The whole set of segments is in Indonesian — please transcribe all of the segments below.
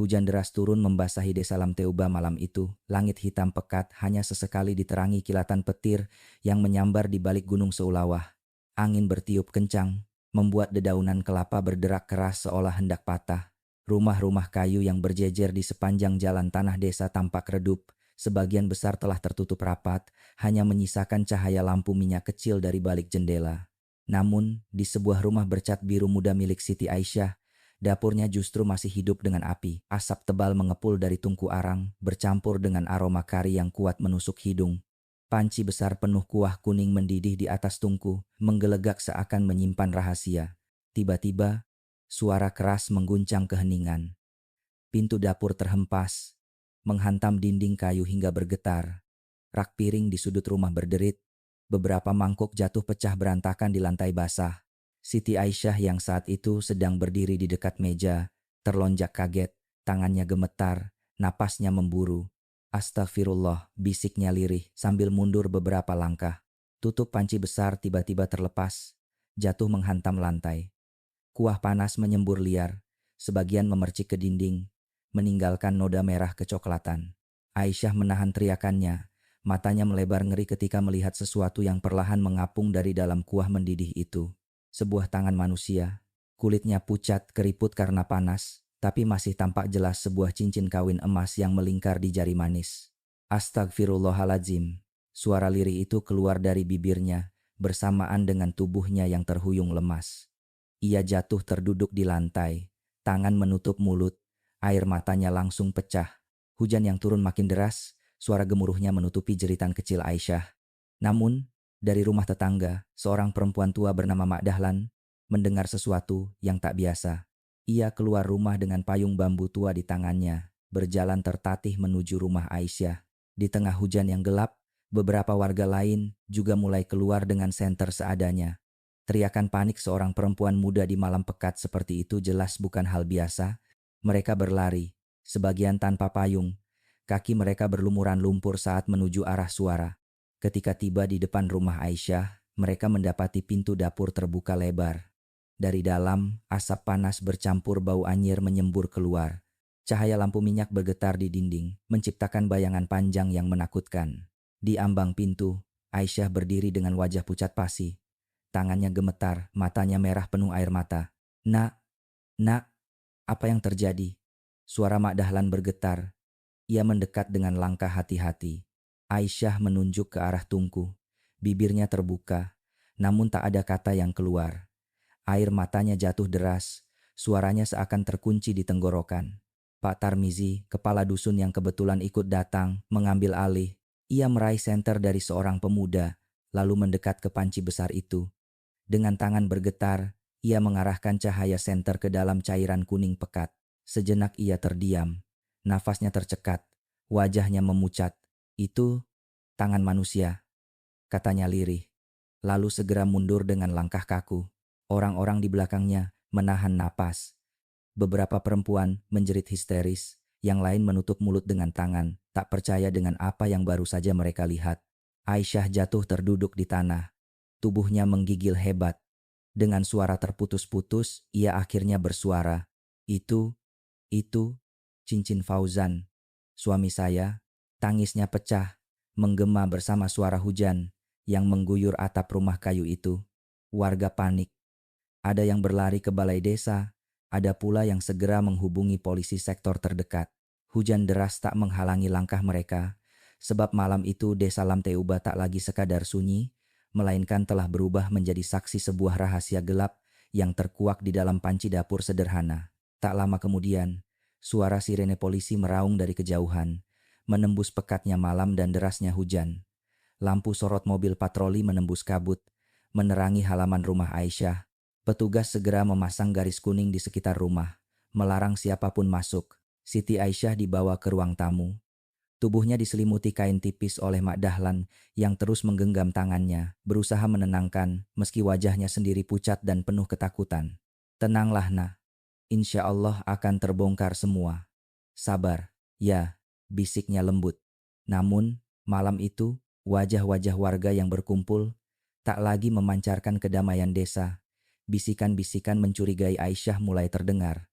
Hujan deras turun membasahi desa Lamteuba malam itu. Langit hitam pekat hanya sesekali diterangi kilatan petir yang menyambar di balik gunung seulawah. Angin bertiup kencang, membuat dedaunan kelapa berderak keras seolah hendak patah. Rumah-rumah kayu yang berjejer di sepanjang jalan tanah desa tampak redup. Sebagian besar telah tertutup rapat, hanya menyisakan cahaya lampu minyak kecil dari balik jendela. Namun, di sebuah rumah bercat biru muda milik Siti Aisyah, dapurnya justru masih hidup dengan api. Asap tebal mengepul dari tungku arang, bercampur dengan aroma kari yang kuat menusuk hidung. Panci besar penuh kuah kuning mendidih di atas tungku, menggelegak seakan menyimpan rahasia. Tiba-tiba, suara keras mengguncang keheningan. Pintu dapur terhempas, menghantam dinding kayu hingga bergetar. Rak piring di sudut rumah berderit, beberapa mangkuk jatuh pecah berantakan di lantai basah. Siti Aisyah yang saat itu sedang berdiri di dekat meja, terlonjak kaget, tangannya gemetar, napasnya memburu. Astagfirullah, bisiknya lirih sambil mundur beberapa langkah. Tutup panci besar tiba-tiba terlepas, jatuh menghantam lantai. Kuah panas menyembur liar, sebagian memercik ke dinding, meninggalkan noda merah kecoklatan. Aisyah menahan teriakannya, matanya melebar ngeri ketika melihat sesuatu yang perlahan mengapung dari dalam kuah mendidih itu. Sebuah tangan manusia, kulitnya pucat keriput karena panas, tapi masih tampak jelas sebuah cincin kawin emas yang melingkar di jari manis. Astagfirullahaladzim, suara lirih itu keluar dari bibirnya, bersamaan dengan tubuhnya yang terhuyung lemas. Ia jatuh terduduk di lantai, tangan menutup mulut, air matanya langsung pecah. Hujan yang turun makin deras, suara gemuruhnya menutupi jeritan kecil Aisyah. Namun, dari rumah tetangga, seorang perempuan tua bernama Mak Dahlan mendengar sesuatu yang tak biasa. Ia keluar rumah dengan payung bambu tua di tangannya, berjalan tertatih menuju rumah Aisyah. Di tengah hujan yang gelap, beberapa warga lain juga mulai keluar dengan senter seadanya. Teriakan panik seorang perempuan muda di malam pekat seperti itu jelas bukan hal biasa. Mereka berlari, sebagian tanpa payung. Kaki mereka berlumuran lumpur saat menuju arah suara. Ketika tiba di depan rumah Aisyah, mereka mendapati pintu dapur terbuka lebar. Dari dalam, asap panas bercampur bau anyir menyembur keluar. Cahaya lampu minyak bergetar di dinding, menciptakan bayangan panjang yang menakutkan. Di ambang pintu, Aisyah berdiri dengan wajah pucat pasi. Tangannya gemetar, matanya merah penuh air mata. Nak, nak, apa yang terjadi? Suara Mak Dahlan bergetar. Ia mendekat dengan langkah hati-hati. Aisyah menunjuk ke arah tungku. Bibirnya terbuka, namun tak ada kata yang keluar. Air matanya jatuh deras, suaranya seakan terkunci di tenggorokan. Pak Tarmizi, kepala dusun yang kebetulan ikut datang, mengambil alih. Ia meraih senter dari seorang pemuda, lalu mendekat ke panci besar itu. Dengan tangan bergetar, ia mengarahkan cahaya senter ke dalam cairan kuning pekat. Sejenak ia terdiam, nafasnya tercekat, wajahnya memucat. Itu tangan manusia, katanya lirih. Lalu segera mundur dengan langkah kaku. Orang-orang di belakangnya menahan napas. Beberapa perempuan menjerit histeris, yang lain menutup mulut dengan tangan, tak percaya dengan apa yang baru saja mereka lihat. Aisyah jatuh terduduk di tanah. Tubuhnya menggigil hebat. Dengan suara terputus-putus, ia akhirnya bersuara. Itu, cincin Fauzan. Suami saya. Tangisnya pecah, menggema bersama suara hujan yang mengguyur atap rumah kayu itu. Warga panik. Ada yang berlari ke balai desa, ada pula yang segera menghubungi polisi sektor terdekat. Hujan deras tak menghalangi langkah mereka, sebab malam itu desa Lamteuba tak lagi sekadar sunyi, melainkan telah berubah menjadi saksi sebuah rahasia gelap yang terkuak di dalam panci dapur sederhana. Tak lama kemudian, suara sirene polisi meraung dari kejauhan, menembus pekatnya malam dan derasnya hujan. Lampu sorot mobil patroli menembus kabut, menerangi halaman rumah Aisyah. Petugas segera memasang garis kuning di sekitar rumah, melarang siapapun masuk. Siti Aisyah dibawa ke ruang tamu. Tubuhnya diselimuti kain tipis oleh Mak Dahlan yang terus menggenggam tangannya, berusaha menenangkan meski wajahnya sendiri pucat dan penuh ketakutan. Tenanglah nak, insya Allah akan terbongkar semua. Sabar, ya, bisiknya lembut. Namun, malam itu, wajah-wajah warga yang berkumpul tak lagi memancarkan kedamaian desa. Bisikan-bisikan mencurigai Aisyah mulai terdengar.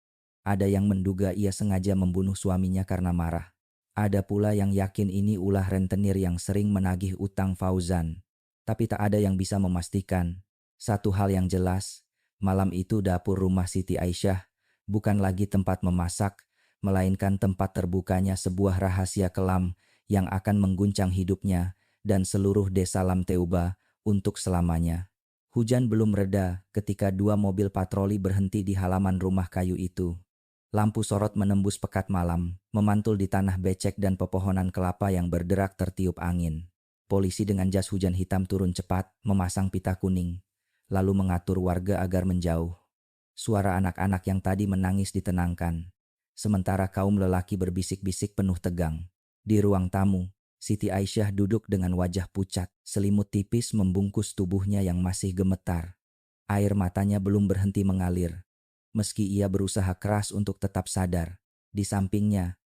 Ada yang menduga ia sengaja membunuh suaminya karena marah. Ada pula yang yakin ini ulah rentenir yang sering menagih utang Fauzan. Tapi tak ada yang bisa memastikan. Satu hal yang jelas, malam itu dapur rumah Siti Aisyah bukan lagi tempat memasak, melainkan tempat terbukanya sebuah rahasia kelam yang akan mengguncang hidupnya dan seluruh desa Lamteuba untuk selamanya. Hujan belum reda ketika dua mobil patroli berhenti di halaman rumah kayu itu. Lampu sorot menembus pekat malam, memantul di tanah becek dan pepohonan kelapa yang berderak tertiup angin. Polisi dengan jas hujan hitam turun cepat, memasang pita kuning, lalu mengatur warga agar menjauh. Suara anak-anak yang tadi menangis ditenangkan, sementara kaum lelaki berbisik-bisik penuh tegang. Di ruang tamu, Siti Aisyah duduk dengan wajah pucat, selimut tipis membungkus tubuhnya yang masih gemetar. Air matanya belum berhenti mengalir. Meski ia berusaha keras untuk tetap sadar, di sampingnya,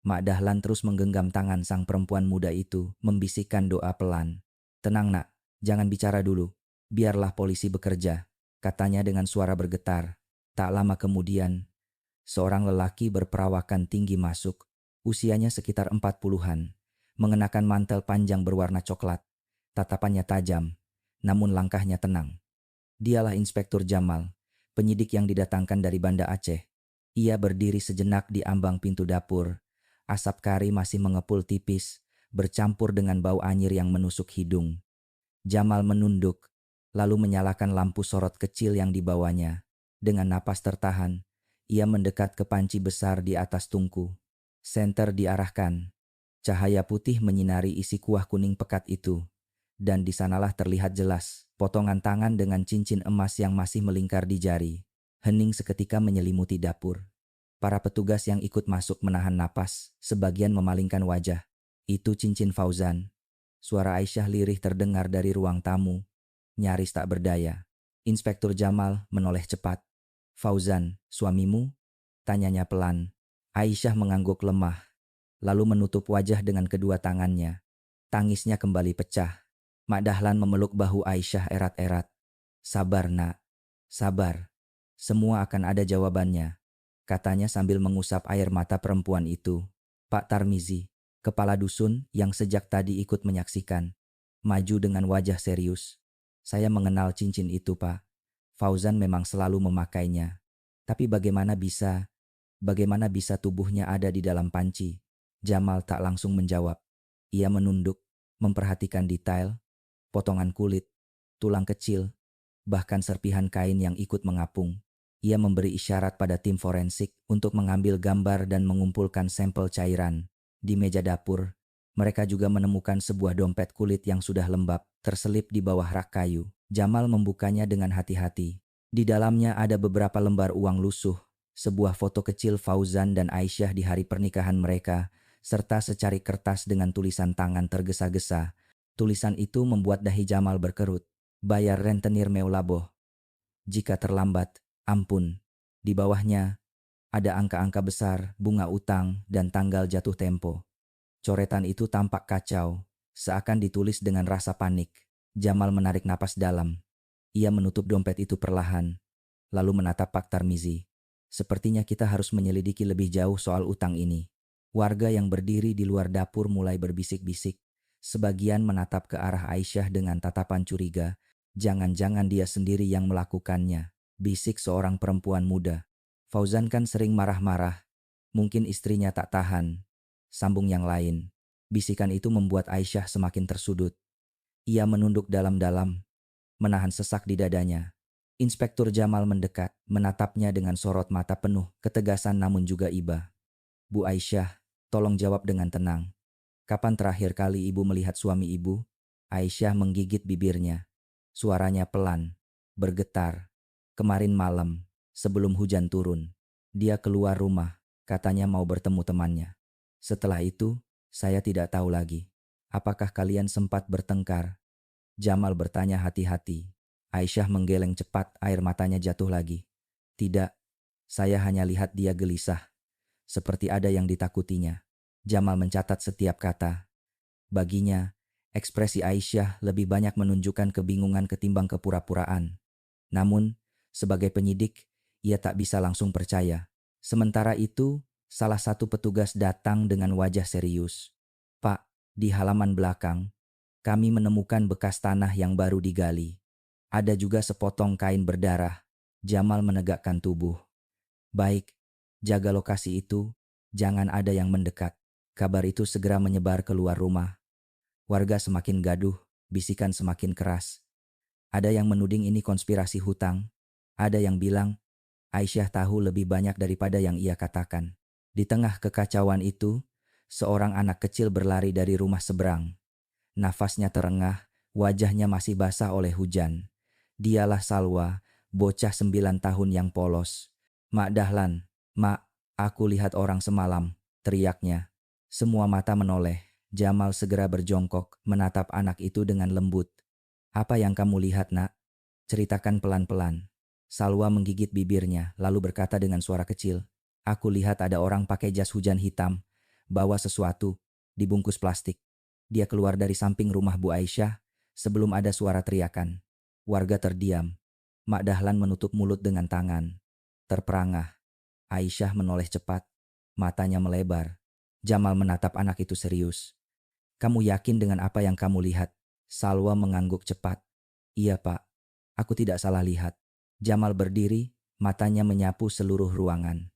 Mak Dahlan terus menggenggam tangan sang perempuan muda itu, membisikkan doa pelan. "Tenang nak, jangan bicara dulu, biarlah polisi bekerja," katanya dengan suara bergetar. Tak lama kemudian, seorang lelaki berperawakan tinggi masuk, usianya sekitar 40-an, mengenakan mantel panjang berwarna coklat. Tatapannya tajam, namun langkahnya tenang. Dialah Inspektur Jamal, penyidik yang didatangkan dari Banda Aceh. Ia berdiri sejenak di ambang pintu dapur. Asap kari masih mengepul tipis, bercampur dengan bau anyir yang menusuk hidung. Jamal menunduk, lalu menyalakan lampu sorot kecil yang dibawanya. Dengan napas tertahan, ia mendekat ke panci besar di atas tungku. Senter diarahkan. Cahaya putih menyinari isi kuah kuning pekat itu. Dan di sanalah terlihat jelas potongan tangan dengan cincin emas yang masih melingkar di jari. Hening seketika menyelimuti dapur. Para petugas yang ikut masuk menahan napas, sebagian memalingkan wajah. "Itu cincin Fauzan." Suara Aisyah lirih terdengar dari ruang tamu, nyaris tak berdaya. Inspektur Jamal menoleh cepat. "Fauzan, suamimu?" tanyanya pelan. Aisyah mengangguk lemah, lalu menutup wajah dengan kedua tangannya. Tangisnya kembali pecah. Mak Dahlan memeluk bahu Aisyah erat-erat. "Sabar nak, sabar. Semua akan ada jawabannya," katanya sambil mengusap air mata perempuan itu. Pak Tarmizi, kepala dusun yang sejak tadi ikut menyaksikan, maju dengan wajah serius. "Saya mengenal cincin itu, Pak. Fauzan memang selalu memakainya. Tapi bagaimana bisa tubuhnya ada di dalam panci?" Jamal tak langsung menjawab. Ia menunduk, memperhatikan detail, potongan kulit, tulang kecil, bahkan serpihan kain yang ikut mengapung. Ia memberi isyarat pada tim forensik untuk mengambil gambar dan mengumpulkan sampel cairan. Di meja dapur, mereka juga menemukan sebuah dompet kulit yang sudah lembab, terselip di bawah rak kayu. Jamal membukanya dengan hati-hati. Di dalamnya ada beberapa lembar uang lusuh, sebuah foto kecil Fauzan dan Aisyah di hari pernikahan mereka, serta secari kertas dengan tulisan tangan tergesa-gesa. Tulisan itu membuat dahi Jamal berkerut. "Bayar rentenir Meulaboh. Jika terlambat, ampun." Di bawahnya, ada angka-angka besar, bunga utang, dan tanggal jatuh tempo. Coretan itu tampak kacau, seakan ditulis dengan rasa panik. Jamal menarik napas dalam. Ia menutup dompet itu perlahan, lalu menatap Pak Tarmizi. "Sepertinya kita harus menyelidiki lebih jauh soal utang ini." Warga yang berdiri di luar dapur mulai berbisik-bisik. Sebagian menatap ke arah Aisyah dengan tatapan curiga. "Jangan-jangan dia sendiri yang melakukannya," bisik seorang perempuan muda. "Fauzan kan sering marah-marah. Mungkin istrinya tak tahan," sambung yang lain. Bisikan itu membuat Aisyah semakin tersudut. Ia menunduk dalam-dalam, menahan sesak di dadanya. Inspektur Jamal mendekat, menatapnya dengan sorot mata penuh ketegasan namun juga iba. "Bu Aisyah, tolong jawab dengan tenang. Kapan terakhir kali ibu melihat suami ibu?" Aisyah menggigit bibirnya. Suaranya pelan, bergetar. "Kemarin malam, sebelum hujan turun, dia keluar rumah, katanya mau bertemu temannya. Setelah itu, saya tidak tahu lagi. Apakah kalian sempat bertengkar?" Jamal bertanya hati-hati. Aisyah menggeleng cepat, air matanya jatuh lagi. "Tidak, saya hanya lihat dia gelisah, seperti ada yang ditakutinya." Jamal mencatat setiap kata. Baginya, ekspresi Aisyah lebih banyak menunjukkan kebingungan ketimbang kepura-puraan. Namun, sebagai penyidik, ia tak bisa langsung percaya. Sementara itu, salah satu petugas datang dengan wajah serius. "Pak, di halaman belakang, kami menemukan bekas tanah yang baru digali. Ada juga sepotong kain berdarah." Jamal menegakkan tubuh. "Baik, jaga lokasi itu, jangan ada yang mendekat." Kabar itu segera menyebar keluar rumah. Warga semakin gaduh, bisikan semakin keras. Ada yang menuding ini konspirasi hutang. Ada yang bilang, Aisyah tahu lebih banyak daripada yang ia katakan. Di tengah kekacauan itu, seorang anak kecil berlari dari rumah seberang. Nafasnya terengah, wajahnya masih basah oleh hujan. Dialah Salwa, bocah 9 tahun yang polos. "Mak Dahlan, Mak, aku lihat orang semalam," teriaknya. Semua mata menoleh. Jamal segera berjongkok, menatap anak itu dengan lembut. "Apa yang kamu lihat, Nak? Ceritakan pelan-pelan." Salwa menggigit bibirnya, lalu berkata dengan suara kecil, "Aku lihat ada orang pakai jas hujan hitam, bawa sesuatu, dibungkus plastik. Dia keluar dari samping rumah Bu Aisyah sebelum ada suara teriakan." Warga terdiam. Mak Dahlan menutup mulut dengan tangan. Terperangah. Aisyah menoleh cepat. Matanya melebar. Jamal menatap anak itu serius. "Kamu yakin dengan apa yang kamu lihat?" Salwa mengangguk cepat. "Iya, Pak. Aku tidak salah lihat." Jamal berdiri, matanya menyapu seluruh ruangan.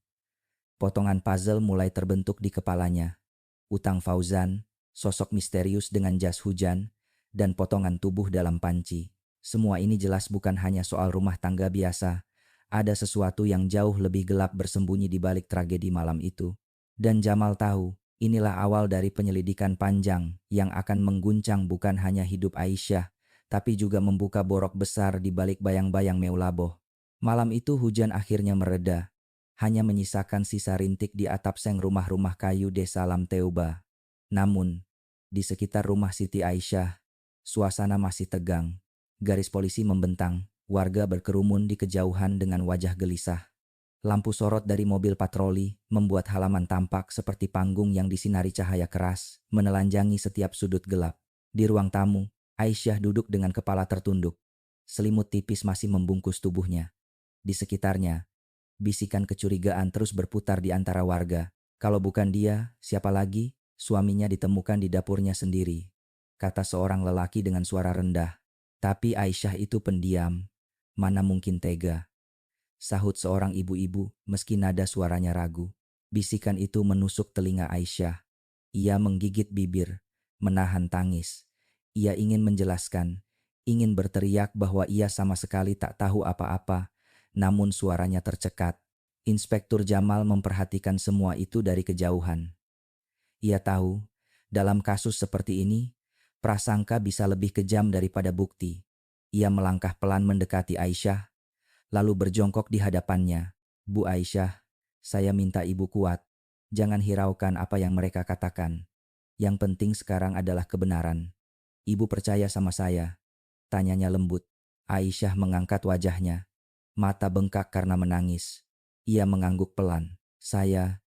Potongan puzzle mulai terbentuk di kepalanya. Utang Fauzan, sosok misterius dengan jas hujan, dan potongan tubuh dalam panci. Semua ini jelas bukan hanya soal rumah tangga biasa. Ada sesuatu yang jauh lebih gelap bersembunyi di balik tragedi malam itu. Dan Jamal tahu, inilah awal dari penyelidikan panjang yang akan mengguncang bukan hanya hidup Aisyah, tapi juga membuka borok besar di balik bayang-bayang Meulaboh. Malam itu hujan akhirnya mereda, hanya menyisakan sisa rintik di atap seng rumah-rumah kayu desa Lamteuba. Namun, di sekitar rumah Siti Aisyah, suasana masih tegang. Garis polisi membentang, warga berkerumun di kejauhan dengan wajah gelisah. Lampu sorot dari mobil patroli membuat halaman tampak seperti panggung yang disinari cahaya keras, menelanjangi setiap sudut gelap. Di ruang tamu, Aisyah duduk dengan kepala tertunduk. Selimut tipis masih membungkus tubuhnya. Di sekitarnya, bisikan kecurigaan terus berputar di antara warga. Kalau bukan dia, siapa lagi? Suaminya ditemukan di dapurnya sendiri, kata seorang lelaki dengan suara rendah. Tapi Aisyah itu pendiam. Mana mungkin tega, sahut seorang ibu-ibu meski nada suaranya ragu. Bisikan itu menusuk telinga Aisyah. Ia menggigit bibir, menahan tangis. Ia ingin menjelaskan, ingin berteriak bahwa ia sama sekali tak tahu apa-apa, namun suaranya tercekat. Inspektur Jamal memperhatikan semua itu dari kejauhan. Ia tahu, dalam kasus seperti ini, prasangka bisa lebih kejam daripada bukti. Ia melangkah pelan mendekati Aisyah, lalu berjongkok di hadapannya. "Bu Aisyah, saya minta ibu kuat. Jangan hiraukan apa yang mereka katakan. Yang penting sekarang adalah kebenaran. Ibu percaya sama saya?" Tanyanya lembut. Aisyah mengangkat wajahnya. Mata bengkak karena menangis. Ia mengangguk pelan. Saya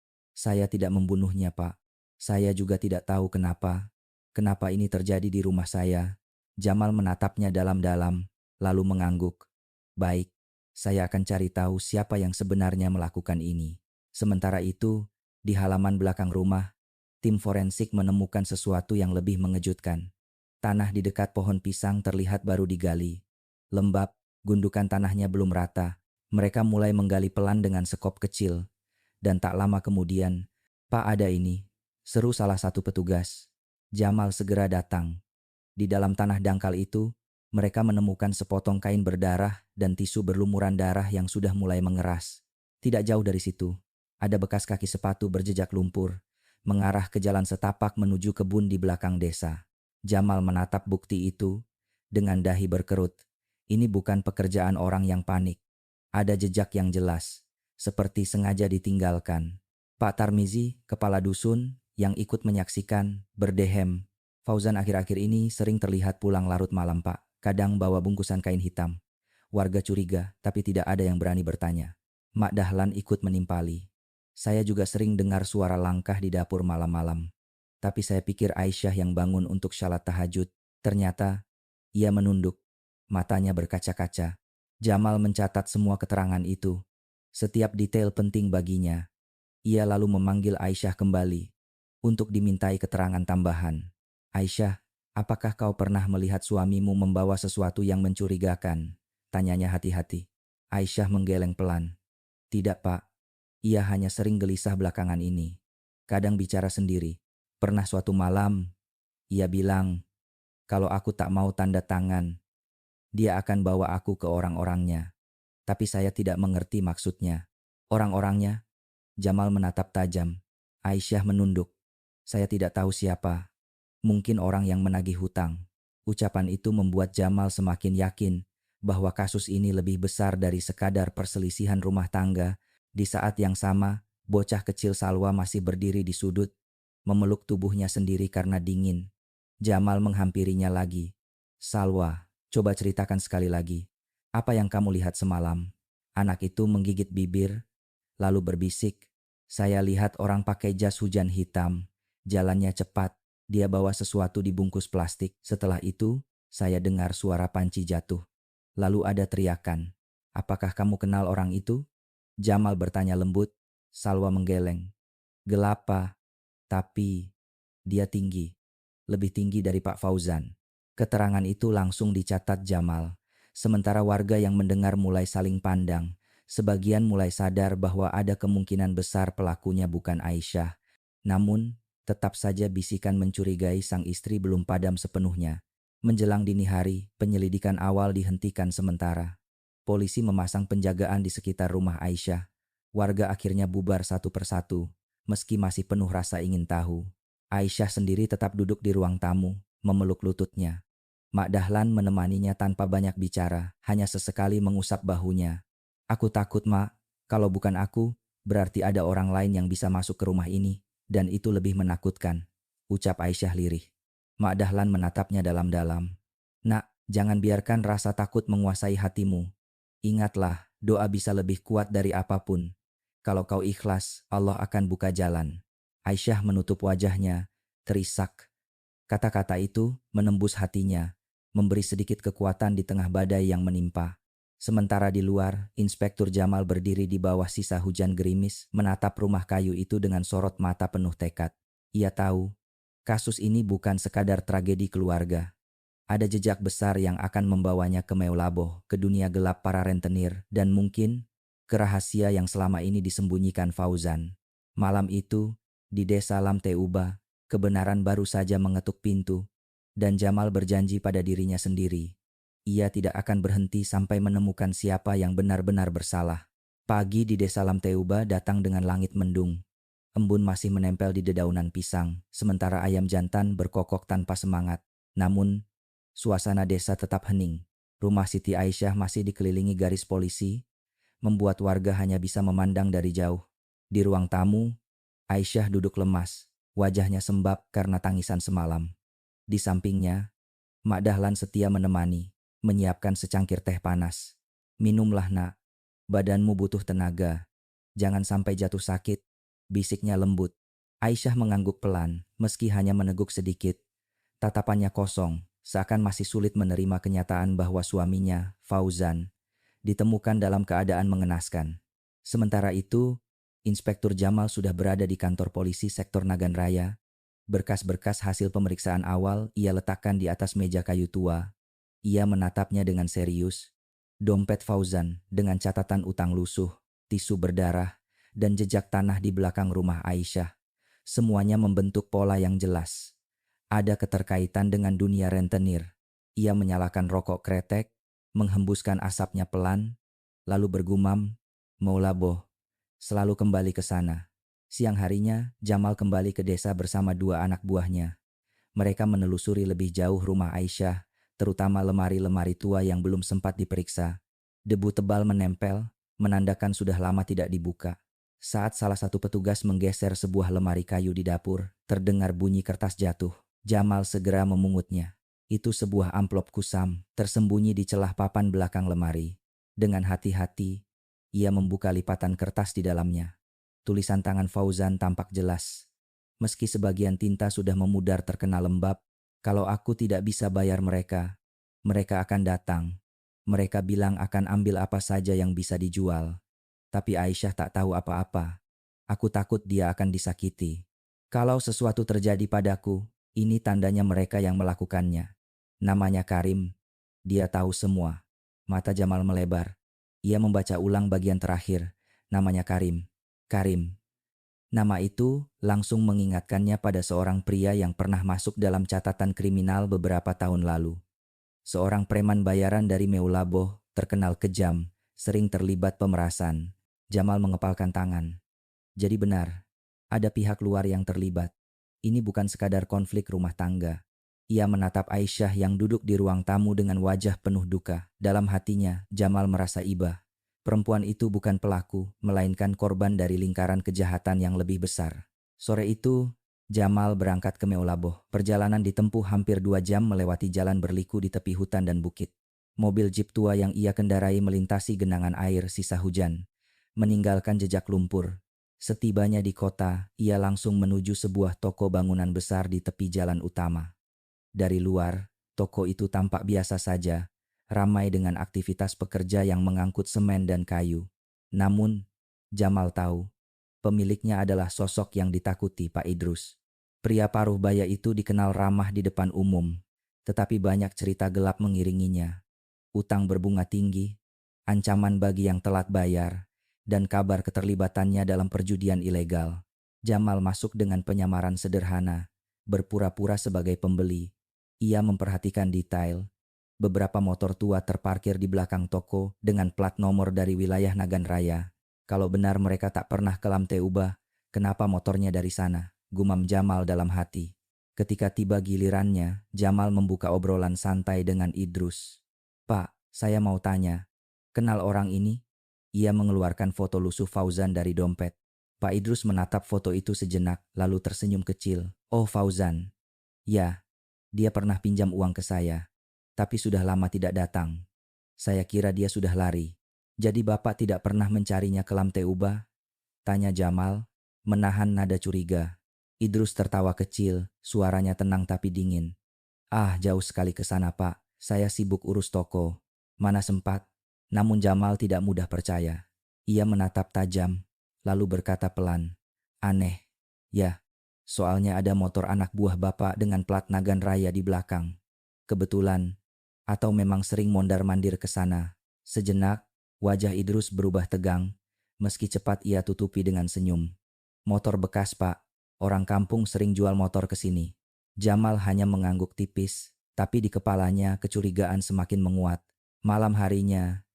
tidak membunuhnya, Pak. Saya juga tidak tahu kenapa. Kenapa ini terjadi di rumah saya?" Jamal menatapnya dalam-dalam, lalu mengangguk. "Baik, saya akan cari tahu siapa yang sebenarnya melakukan ini." Sementara itu, di halaman belakang rumah, tim forensik menemukan sesuatu yang lebih mengejutkan. Tanah di dekat pohon pisang terlihat baru digali. Lembab, gundukan tanahnya belum rata. Mereka mulai menggali pelan dengan sekop kecil. Dan tak lama kemudian, "Pak, ada ini," seru salah satu petugas. Jamal segera datang. Di dalam tanah dangkal itu, mereka menemukan sepotong kain berdarah dan tisu berlumuran darah yang sudah mulai mengeras. Tidak jauh dari situ, ada bekas kaki sepatu berjejak lumpur, mengarah ke jalan setapak menuju kebun di belakang desa. Jamal menatap bukti itu dengan dahi berkerut. Ini bukan pekerjaan orang yang panik. Ada jejak yang jelas, seperti sengaja ditinggalkan. Pak Tarmizi, kepala dusun, yang ikut menyaksikan, berdehem. "Fauzan akhir-akhir ini sering terlihat pulang larut malam, Pak. Kadang bawa bungkusan kain hitam." Warga curiga, tapi tidak ada yang berani bertanya. Mak Dahlan ikut menimpali. "Saya juga sering dengar suara langkah di dapur malam-malam. Tapi saya pikir Aisyah yang bangun untuk syalat tahajud." Ternyata, ia menunduk. Matanya berkaca-kaca. Jamal mencatat semua keterangan itu. Setiap detail penting baginya. Ia lalu memanggil Aisyah kembali untuk dimintai keterangan tambahan. Aisyah, apakah kau pernah melihat suamimu membawa sesuatu yang mencurigakan? Tanyanya hati-hati. Aisyah menggeleng pelan. Tidak, Pak. Ia hanya sering gelisah belakangan ini. Kadang bicara sendiri. Pernah suatu malam, ia bilang, kalau aku tak mau tanda tangan, dia akan bawa aku ke orang-orangnya. Tapi saya tidak mengerti maksudnya. Orang-orangnya? Jamal menatap tajam. Aisyah menunduk. Saya tidak tahu siapa. Mungkin orang yang menagih hutang. Ucapan itu membuat Jamal semakin yakin bahwa kasus ini lebih besar dari sekadar perselisihan rumah tangga. Di saat yang sama, bocah kecil Salwa masih berdiri di sudut, memeluk tubuhnya sendiri karena dingin. Jamal menghampirinya lagi. Salwa, coba ceritakan sekali lagi. Apa yang kamu lihat semalam? Anak itu menggigit bibir, lalu berbisik. Saya lihat orang pakai jas hujan hitam. Jalannya cepat. Dia bawa sesuatu dibungkus plastik. Setelah itu, saya dengar suara panci jatuh. Lalu ada teriakan. Apakah kamu kenal orang itu? Jamal bertanya lembut. Salwa menggeleng. Gelap, Pak. Tapi dia tinggi. Lebih tinggi dari Pak Fauzan. Keterangan itu langsung dicatat Jamal. Sementara warga yang mendengar mulai saling pandang. Sebagian mulai sadar bahwa ada kemungkinan besar pelakunya bukan Aisyah. Namun, tetap saja bisikan mencurigai sang istri belum padam sepenuhnya. Menjelang dini hari, penyelidikan awal dihentikan sementara. Polisi memasang penjagaan di sekitar rumah Aisyah. Warga akhirnya bubar satu persatu, meski masih penuh rasa ingin tahu. Aisyah sendiri tetap duduk di ruang tamu, memeluk lututnya. Mak Dahlan menemaninya tanpa banyak bicara, hanya sesekali mengusap bahunya. Aku takut, Mak. Kalau bukan aku, berarti ada orang lain yang bisa masuk ke rumah ini, dan itu lebih menakutkan, ucap Aisyah lirih. Mak Dahlan menatapnya dalam-dalam. Nak, jangan biarkan rasa takut menguasai hatimu. Ingatlah, doa bisa lebih kuat dari apapun. Kalau kau ikhlas, Allah akan buka jalan. Aisyah menutup wajahnya, terisak. Kata-kata itu menembus hatinya, memberi sedikit kekuatan di tengah badai yang menimpa. Sementara di luar, Inspektur Jamal berdiri di bawah sisa hujan gerimis, menatap rumah kayu itu dengan sorot mata penuh tekad. Ia tahu, kasus ini bukan sekadar tragedi keluarga. Ada jejak besar yang akan membawanya ke Meulaboh, ke dunia gelap para rentenir, dan mungkin ke rahasia yang selama ini disembunyikan Fauzan. Malam itu, di desa Lamteuba, kebenaran baru saja mengetuk pintu, dan Jamal berjanji pada dirinya sendiri. Ia tidak akan berhenti sampai menemukan siapa yang benar-benar bersalah. Pagi di desa Lamteuba datang dengan langit mendung. Embun masih menempel di dedaunan pisang, sementara ayam jantan berkokok tanpa semangat. Namun, suasana desa tetap hening. Rumah Siti Aisyah masih dikelilingi garis polisi, membuat warga hanya bisa memandang dari jauh. Di ruang tamu, Aisyah duduk lemas, wajahnya sembab karena tangisan semalam. Di sampingnya, Mak Dahlan setia menemani, menyiapkan secangkir teh panas. Minumlah, Nak. Badanmu butuh tenaga. Jangan sampai jatuh sakit, bisiknya lembut. Aisyah mengangguk pelan, meski hanya meneguk sedikit. Tatapannya kosong, seakan masih sulit menerima kenyataan bahwa suaminya, Fauzan, ditemukan dalam keadaan mengenaskan. Sementara itu, Inspektur Jamal sudah berada di kantor polisi sektor Nagan Raya. Berkas-berkas hasil pemeriksaan awal ia letakkan di atas meja kayu tua. Ia menatapnya dengan serius. Dompet Fauzan dengan catatan utang lusuh, tisu berdarah, dan jejak tanah di belakang rumah Aisyah. Semuanya membentuk pola yang jelas. Ada keterkaitan dengan dunia rentenir. Ia menyalakan rokok kretek, menghembuskan asapnya pelan, lalu bergumam, Maulaboh, selalu kembali ke sana. Siang harinya, Jamal kembali ke desa bersama dua anak buahnya. Mereka menelusuri lebih jauh rumah Aisyah, terutama lemari-lemari tua yang belum sempat diperiksa. Debu tebal menempel, menandakan sudah lama tidak dibuka. Saat salah satu petugas menggeser sebuah lemari kayu di dapur, terdengar bunyi kertas jatuh. Jamal segera memungutnya. Itu sebuah amplop kusam, tersembunyi di celah papan belakang lemari. Dengan hati-hati, ia membuka lipatan kertas di dalamnya. Tulisan tangan Fauzan tampak jelas. Meski sebagian tinta sudah memudar terkena lembab, kalau aku tidak bisa bayar mereka, mereka akan datang. Mereka bilang akan ambil apa saja yang bisa dijual. Tapi Aisyah tak tahu apa-apa. Aku takut dia akan disakiti. Kalau sesuatu terjadi padaku, ini tandanya mereka yang melakukannya. Namanya Karim. Dia tahu semua. Mata Jamal melebar. Ia membaca ulang bagian terakhir. Namanya Karim. Karim. Nama itu langsung mengingatkannya pada seorang pria yang pernah masuk dalam catatan kriminal beberapa tahun lalu. Seorang preman bayaran dari Meulaboh, terkenal kejam, sering terlibat pemerasan. Jamal mengepalkan tangan. Jadi benar, ada pihak luar yang terlibat. Ini bukan sekadar konflik rumah tangga. Ia menatap Aisyah yang duduk di ruang tamu dengan wajah penuh duka. Dalam hatinya, Jamal merasa iba. Perempuan itu bukan pelaku, melainkan korban dari lingkaran kejahatan yang lebih besar. Sore itu, Jamal berangkat ke Meulaboh. Perjalanan ditempuh hampir 2 jam melewati jalan berliku di tepi hutan dan bukit. Mobil jeep tua yang ia kendarai melintasi genangan air sisa hujan, meninggalkan jejak lumpur. Setibanya di kota, ia langsung menuju sebuah toko bangunan besar di tepi jalan utama. Dari luar, toko itu tampak biasa saja, ramai dengan aktivitas pekerja yang mengangkut semen dan kayu. Namun, Jamal tahu, pemiliknya adalah sosok yang ditakuti Pak Idrus. Pria paruh baya itu dikenal ramah di depan umum, tetapi banyak cerita gelap mengiringinya. Utang berbunga tinggi, ancaman bagi yang telat bayar, dan kabar keterlibatannya dalam perjudian ilegal. Jamal masuk dengan penyamaran sederhana, berpura-pura sebagai pembeli. Ia memperhatikan detail. Beberapa motor tua terparkir di belakang toko dengan plat nomor dari wilayah Nagan Raya. Kalau benar mereka tak pernah ke Lamteuba, kenapa motornya dari sana? Gumam Jamal dalam hati. Ketika tiba gilirannya, Jamal membuka obrolan santai dengan Idrus. Pak, saya mau tanya, kenal orang ini? Ia mengeluarkan foto lusuh Fauzan dari dompet. Pak Idrus menatap foto itu sejenak, lalu tersenyum kecil. Oh Fauzan. Ya, dia pernah pinjam uang ke saya, tapi sudah lama tidak datang. Saya kira dia sudah lari. Jadi Bapak tidak pernah mencarinya ke Lamteuba? Tanya Jamal, menahan nada curiga. Idrus tertawa kecil, suaranya tenang tapi dingin. Ah, jauh sekali ke sana Pak, saya sibuk urus toko. Mana sempat? Namun Jamal tidak mudah percaya. Ia menatap tajam, lalu berkata pelan. Aneh. Ya, soalnya ada motor anak buah Bapak dengan plat Nagan Raya di belakang. Kebetulan, atau memang sering mondar-mandir ke sana. Sejenak, wajah Idrus berubah tegang, meski cepat ia tutupi dengan senyum. Motor bekas Pak, orang kampung sering jual motor ke sini. Jamal hanya mengangguk tipis, tapi di kepalanya kecurigaan semakin menguat. Malam harinya,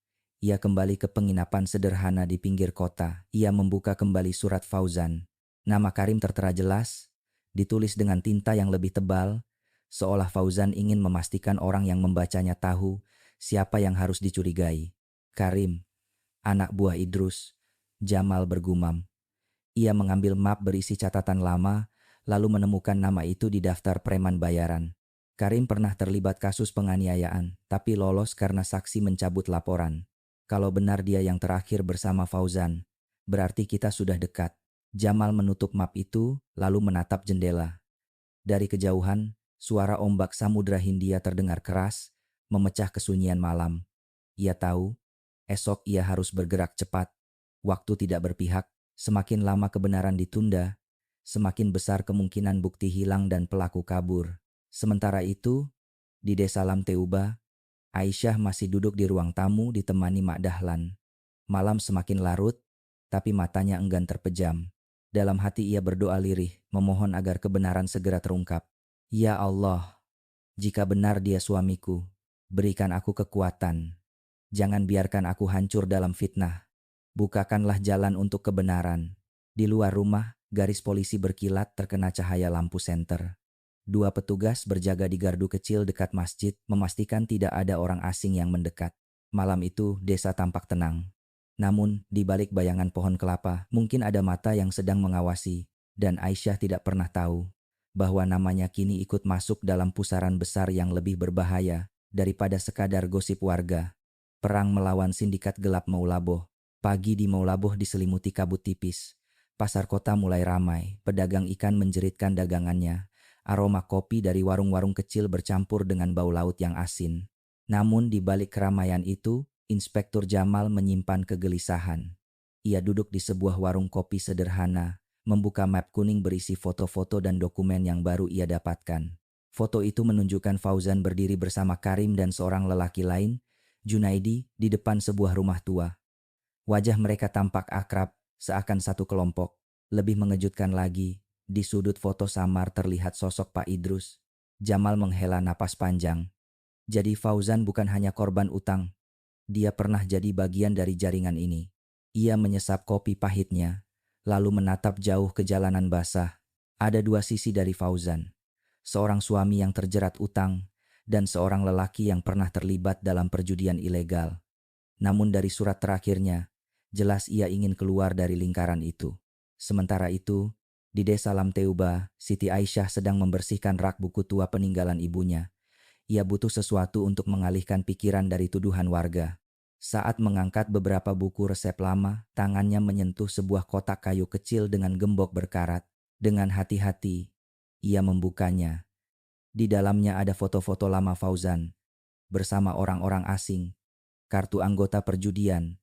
ia kembali ke penginapan sederhana di pinggir kota. Ia membuka kembali surat Fauzan. Nama Karim tertera jelas, ditulis dengan tinta yang lebih tebal, seolah Fauzan ingin memastikan orang yang membacanya tahu siapa yang harus dicurigai. Karim, anak buah Idrus. Jamal bergumam. Ia mengambil map berisi catatan lama, lalu menemukan nama itu di daftar preman bayaran. Karim pernah terlibat kasus penganiayaan, tapi lolos karena saksi mencabut laporan. Kalau benar dia yang terakhir bersama Fauzan, berarti kita sudah dekat. Jamal menutup map itu, lalu menatap jendela. Dari kejauhan, suara ombak Samudra Hindia terdengar keras, memecah kesunyian malam. Ia tahu, esok ia harus bergerak cepat. Waktu tidak berpihak, semakin lama kebenaran ditunda, semakin besar kemungkinan bukti hilang dan pelaku kabur. Sementara itu, di desa Lamteuba, Aisyah masih duduk di ruang tamu ditemani Mak Dahlan. Malam semakin larut, tapi matanya enggan terpejam. Dalam hati ia berdoa lirih, memohon agar kebenaran segera terungkap. Ya Allah, jika benar dia suamiku, berikan aku kekuatan. Jangan biarkan aku hancur dalam fitnah. Bukakanlah jalan untuk kebenaran. Di luar rumah, garis polisi berkilat terkena cahaya lampu senter. 2 petugas berjaga di gardu kecil dekat masjid, memastikan tidak ada orang asing yang mendekat. Malam itu, desa tampak tenang. Namun, di balik bayangan pohon kelapa, mungkin ada mata yang sedang mengawasi, dan Aisyah tidak pernah tahu bahwa namanya kini ikut masuk dalam pusaran besar yang lebih berbahaya daripada sekadar gosip warga. Perang melawan sindikat gelap Meulaboh. Pagi di Meulaboh diselimuti kabut tipis. Pasar kota mulai ramai, pedagang ikan menjeritkan dagangannya. Aroma kopi dari warung-warung kecil bercampur dengan bau laut yang asin. Namun di balik keramaian itu, Inspektur Jamal menyimpan kegelisahan. Ia duduk di sebuah warung kopi sederhana, membuka map kuning berisi foto-foto dan dokumen yang baru ia dapatkan. Foto itu menunjukkan Fauzan berdiri bersama Karim dan seorang lelaki lain, Junaidi, di depan sebuah rumah tua. Wajah mereka tampak akrab, seakan satu kelompok. Lebih mengejutkan lagi, di sudut foto samar terlihat sosok Pak Idrus. Jamal menghela napas panjang. Jadi Fauzan bukan hanya korban utang, dia pernah jadi bagian dari jaringan ini. Ia menyesap kopi pahitnya, lalu menatap jauh ke jalanan basah. Ada dua sisi dari Fauzan. Seorang suami yang terjerat utang, dan seorang lelaki yang pernah terlibat dalam perjudian ilegal. Namun dari surat terakhirnya, jelas ia ingin keluar dari lingkaran itu. Sementara itu, di desa Lamteuba, Siti Aisyah sedang membersihkan rak buku tua peninggalan ibunya. Ia butuh sesuatu untuk mengalihkan pikiran dari tuduhan warga. Saat mengangkat beberapa buku resep lama, tangannya menyentuh sebuah kotak kayu kecil dengan gembok berkarat. Dengan hati-hati, ia membukanya. Di dalamnya ada foto-foto lama Fauzan bersama orang-orang asing, kartu anggota perjudian,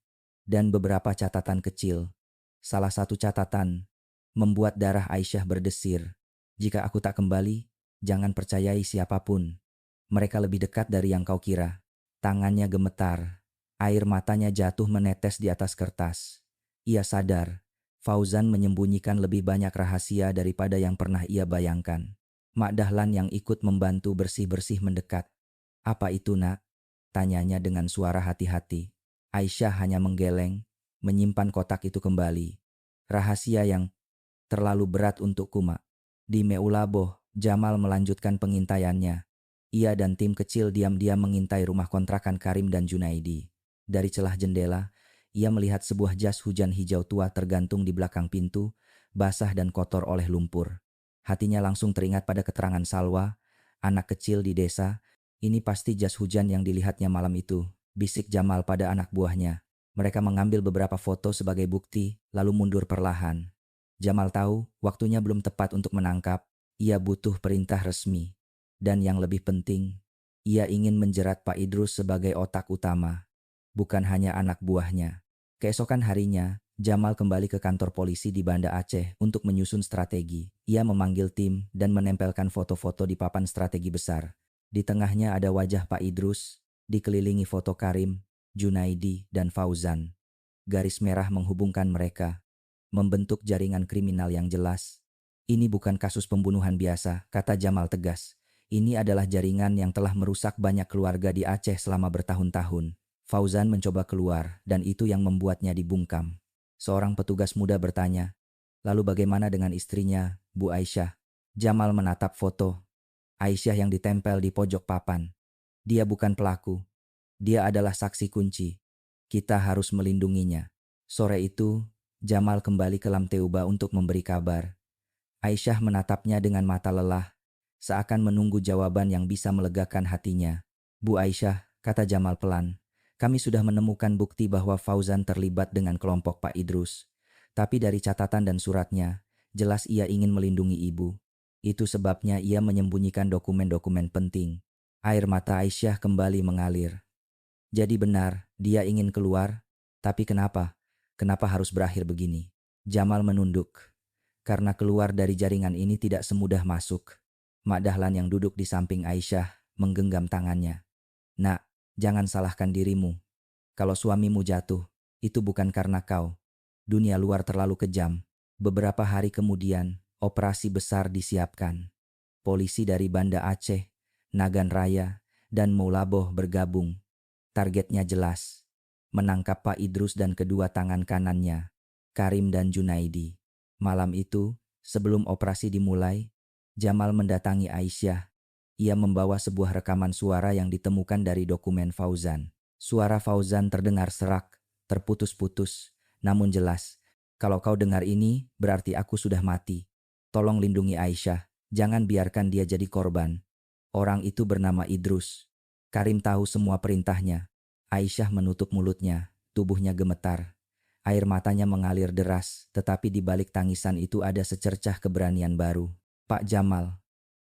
dan beberapa catatan kecil. Salah satu catatan membuat darah Aisyah berdesir. Jika aku tak kembali, jangan percayai siapapun. Mereka lebih dekat dari yang kau kira. Tangannya gemetar. Air matanya jatuh menetes di atas kertas. Ia sadar, Fauzan menyembunyikan lebih banyak rahasia daripada yang pernah ia bayangkan. Mak Dahlan yang ikut membantu bersih-bersih mendekat. Apa itu, nak? Tanyanya dengan suara hati-hati. Aisyah hanya menggeleng, menyimpan kotak itu kembali. Rahasia yang terlalu berat untukku, mak. Di Meulaboh, Jamal melanjutkan pengintaiannya. Ia dan tim kecil diam-diam mengintai rumah kontrakan Karim dan Junaidi. Dari celah jendela, ia melihat sebuah jas hujan hijau tua tergantung di belakang pintu, basah dan kotor oleh lumpur. Hatinya langsung teringat pada keterangan Salwa, anak kecil di desa. Ini pasti jas hujan yang dilihatnya malam itu, bisik Jamal pada anak buahnya. Mereka mengambil beberapa foto sebagai bukti, lalu mundur perlahan. Jamal tahu waktunya belum tepat untuk menangkap, ia butuh perintah resmi. Dan yang lebih penting, ia ingin menjerat Pak Idrus sebagai otak utama, bukan hanya anak buahnya. Keesokan harinya, Jamal kembali ke kantor polisi di Banda Aceh untuk menyusun strategi. Ia memanggil tim dan menempelkan foto-foto di papan strategi besar. Di tengahnya ada wajah Pak Idrus, dikelilingi foto Karim, Junaidi, dan Fauzan. Garis merah menghubungkan mereka, membentuk jaringan kriminal yang jelas. Ini bukan kasus pembunuhan biasa, kata Jamal tegas. Ini adalah jaringan yang telah merusak banyak keluarga di Aceh selama bertahun-tahun. Fauzan mencoba keluar, dan itu yang membuatnya dibungkam. Seorang petugas muda bertanya, lalu bagaimana dengan istrinya, Bu Aisyah? Jamal menatap foto Aisyah yang ditempel di pojok papan. Dia bukan pelaku. Dia adalah saksi kunci. Kita harus melindunginya. Sore itu, Jamal kembali ke Lamteuba untuk memberi kabar. Aisyah menatapnya dengan mata lelah, seakan menunggu jawaban yang bisa melegakan hatinya. Bu Aisyah, kata Jamal pelan, kami sudah menemukan bukti bahwa Fauzan terlibat dengan kelompok Pak Idrus. Tapi dari catatan dan suratnya, jelas ia ingin melindungi ibu. Itu sebabnya ia menyembunyikan dokumen-dokumen penting. Air mata Aisyah kembali mengalir. Jadi benar, dia ingin keluar. Tapi kenapa? Kenapa harus berakhir begini? Jamal menunduk. Karena keluar dari jaringan ini tidak semudah masuk. Mak Dahlan yang duduk di samping Aisyah menggenggam tangannya. Nak, jangan salahkan dirimu. Kalau suamimu jatuh, itu bukan karena kau. Dunia luar terlalu kejam. Beberapa hari kemudian, operasi besar disiapkan. Polisi dari Banda Aceh, Nagan Raya, dan Moulaboh bergabung. Targetnya jelas. Menangkap Pak Idrus dan kedua tangan kanannya, Karim dan Junaidi. Malam itu, sebelum operasi dimulai, Jamal mendatangi Aisyah. Ia membawa sebuah rekaman suara yang ditemukan dari dokumen Fauzan. Suara Fauzan terdengar serak, terputus-putus, namun jelas. Kalau kau dengar ini, berarti aku sudah mati. Tolong lindungi Aisyah, jangan biarkan dia jadi korban. Orang itu bernama Idrus. Karim tahu semua perintahnya. Aisyah menutup mulutnya, tubuhnya gemetar. Air matanya mengalir deras, tetapi di balik tangisan itu ada secercah keberanian baru. Pak Jamal,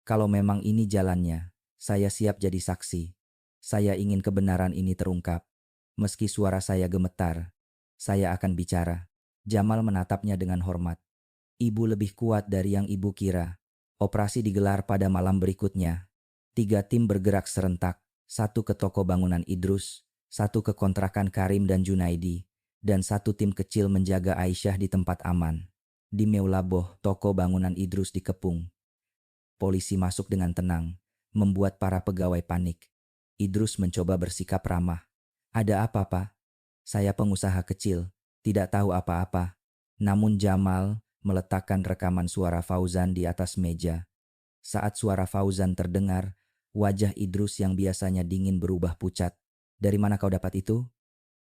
kalau memang ini jalannya, saya siap jadi saksi. Saya ingin kebenaran ini terungkap. Meski suara saya gemetar, saya akan bicara. Jamal menatapnya dengan hormat. Ibu lebih kuat dari yang ibu kira. Operasi digelar pada malam berikutnya. 3 tim bergerak serentak, satu ke toko bangunan Idrus, satu ke kontrakan Karim dan Junaidi, dan satu tim kecil menjaga Aisyah di tempat aman. Di Meulaboh, toko bangunan Idrus dikepung. Polisi masuk dengan tenang, membuat para pegawai panik. Idrus mencoba bersikap ramah. Ada apa, Pak? Saya pengusaha kecil, tidak tahu apa-apa. Namun Jamal meletakkan rekaman suara Fauzan di atas meja. Saat suara Fauzan terdengar, wajah Idrus yang biasanya dingin berubah pucat. Dari mana kau dapat itu?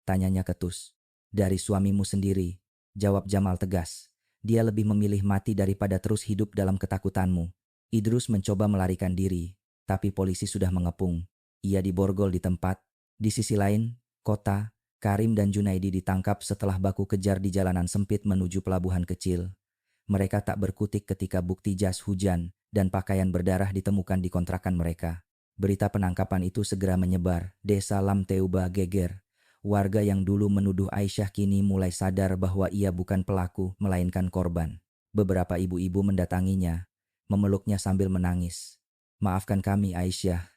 Tanyanya ketus. Dari suamimu sendiri, jawab Jamal tegas. Dia lebih memilih mati daripada terus hidup dalam ketakutanmu. Idrus mencoba melarikan diri, tapi polisi sudah mengepung. Ia diborgol di tempat. Di sisi lain, kota, Karim dan Junaidi ditangkap setelah baku kejar di jalanan sempit menuju pelabuhan kecil. Mereka tak berkutik ketika bukti jas hujan dan pakaian berdarah ditemukan di kontrakan mereka. Berita penangkapan itu segera menyebar. Desa Lamteuba geger. Warga yang dulu menuduh Aisyah kini mulai sadar bahwa ia bukan pelaku, melainkan korban. Beberapa ibu-ibu mendatanginya, memeluknya sambil menangis. Maafkan kami Aisyah,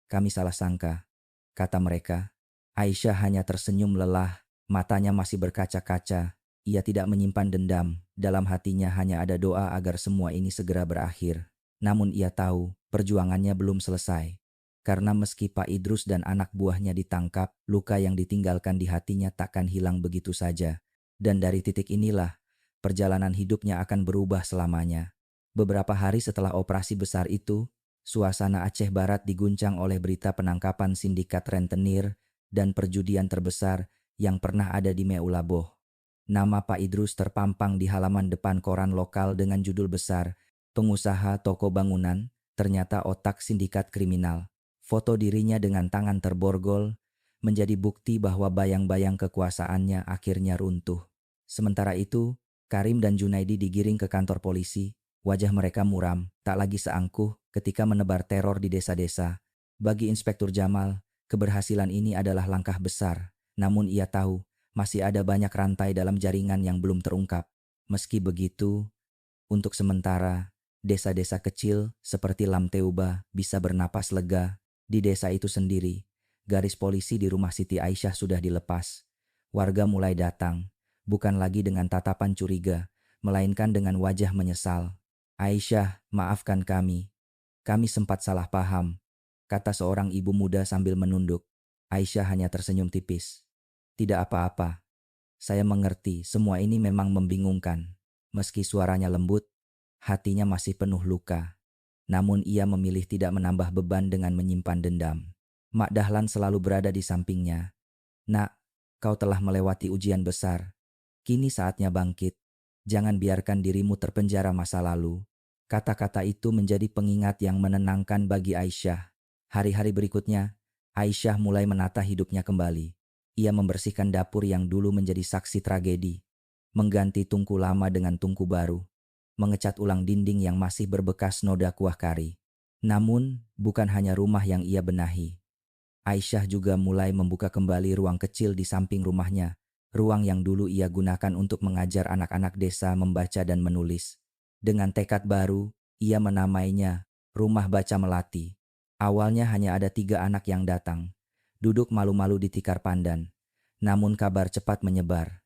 kami salah sangka, kata mereka. Aisyah hanya tersenyum lelah, matanya masih berkaca-kaca. Ia tidak menyimpan dendam, dalam hatinya hanya ada doa agar semua ini segera berakhir. Namun ia tahu perjuangannya belum selesai. Karena meski Pak Idrus dan anak buahnya ditangkap, luka yang ditinggalkan di hatinya takkan hilang begitu saja. Dan dari titik inilah, perjalanan hidupnya akan berubah selamanya. Beberapa hari setelah operasi besar itu, suasana Aceh Barat diguncang oleh berita penangkapan sindikat rentenir dan perjudian terbesar yang pernah ada di Meulaboh. Nama Pak Idrus terpampang di halaman depan koran lokal dengan judul besar, "Pengusaha toko bangunan, ternyata otak sindikat kriminal." Foto dirinya dengan tangan terborgol menjadi bukti bahwa bayang-bayang kekuasaannya akhirnya runtuh. Sementara itu, Karim dan Junaidi digiring ke kantor polisi. Wajah mereka muram, tak lagi seangkuh ketika menebar teror di desa-desa. Bagi Inspektur Jamal, keberhasilan ini adalah langkah besar. Namun ia tahu, masih ada banyak rantai dalam jaringan yang belum terungkap. Meski begitu, untuk sementara, desa-desa kecil seperti Lamteuba bisa bernapas lega. Di desa itu sendiri, garis polisi di rumah Siti Aisyah sudah dilepas. Warga mulai datang, bukan lagi dengan tatapan curiga, melainkan dengan wajah menyesal. "Aisyah, maafkan kami. Kami sempat salah paham," kata seorang ibu muda sambil menunduk. Aisyah hanya tersenyum tipis. "Tidak apa-apa. Saya mengerti semua ini memang membingungkan." Meski suaranya lembut, hatinya masih penuh luka. Namun ia memilih tidak menambah beban dengan menyimpan dendam. Mak Dahlan selalu berada di sampingnya. "Nak, kau telah melewati ujian besar. Kini saatnya bangkit. Jangan biarkan dirimu terpenjara masa lalu." Kata-kata itu menjadi pengingat yang menenangkan bagi Aisyah. Hari-hari berikutnya, Aisyah mulai menata hidupnya kembali. Ia membersihkan dapur yang dulu menjadi saksi tragedi, mengganti tungku lama dengan tungku baru, mengecat ulang dinding yang masih berbekas noda kuah kari. Namun, bukan hanya rumah yang ia benahi. Aisyah juga mulai membuka kembali ruang kecil di samping rumahnya, ruang yang dulu ia gunakan untuk mengajar anak-anak desa membaca dan menulis. Dengan tekad baru, ia menamainya Rumah Baca Melati. Awalnya hanya ada 3 anak yang datang, duduk malu-malu di tikar pandan. Namun kabar cepat menyebar.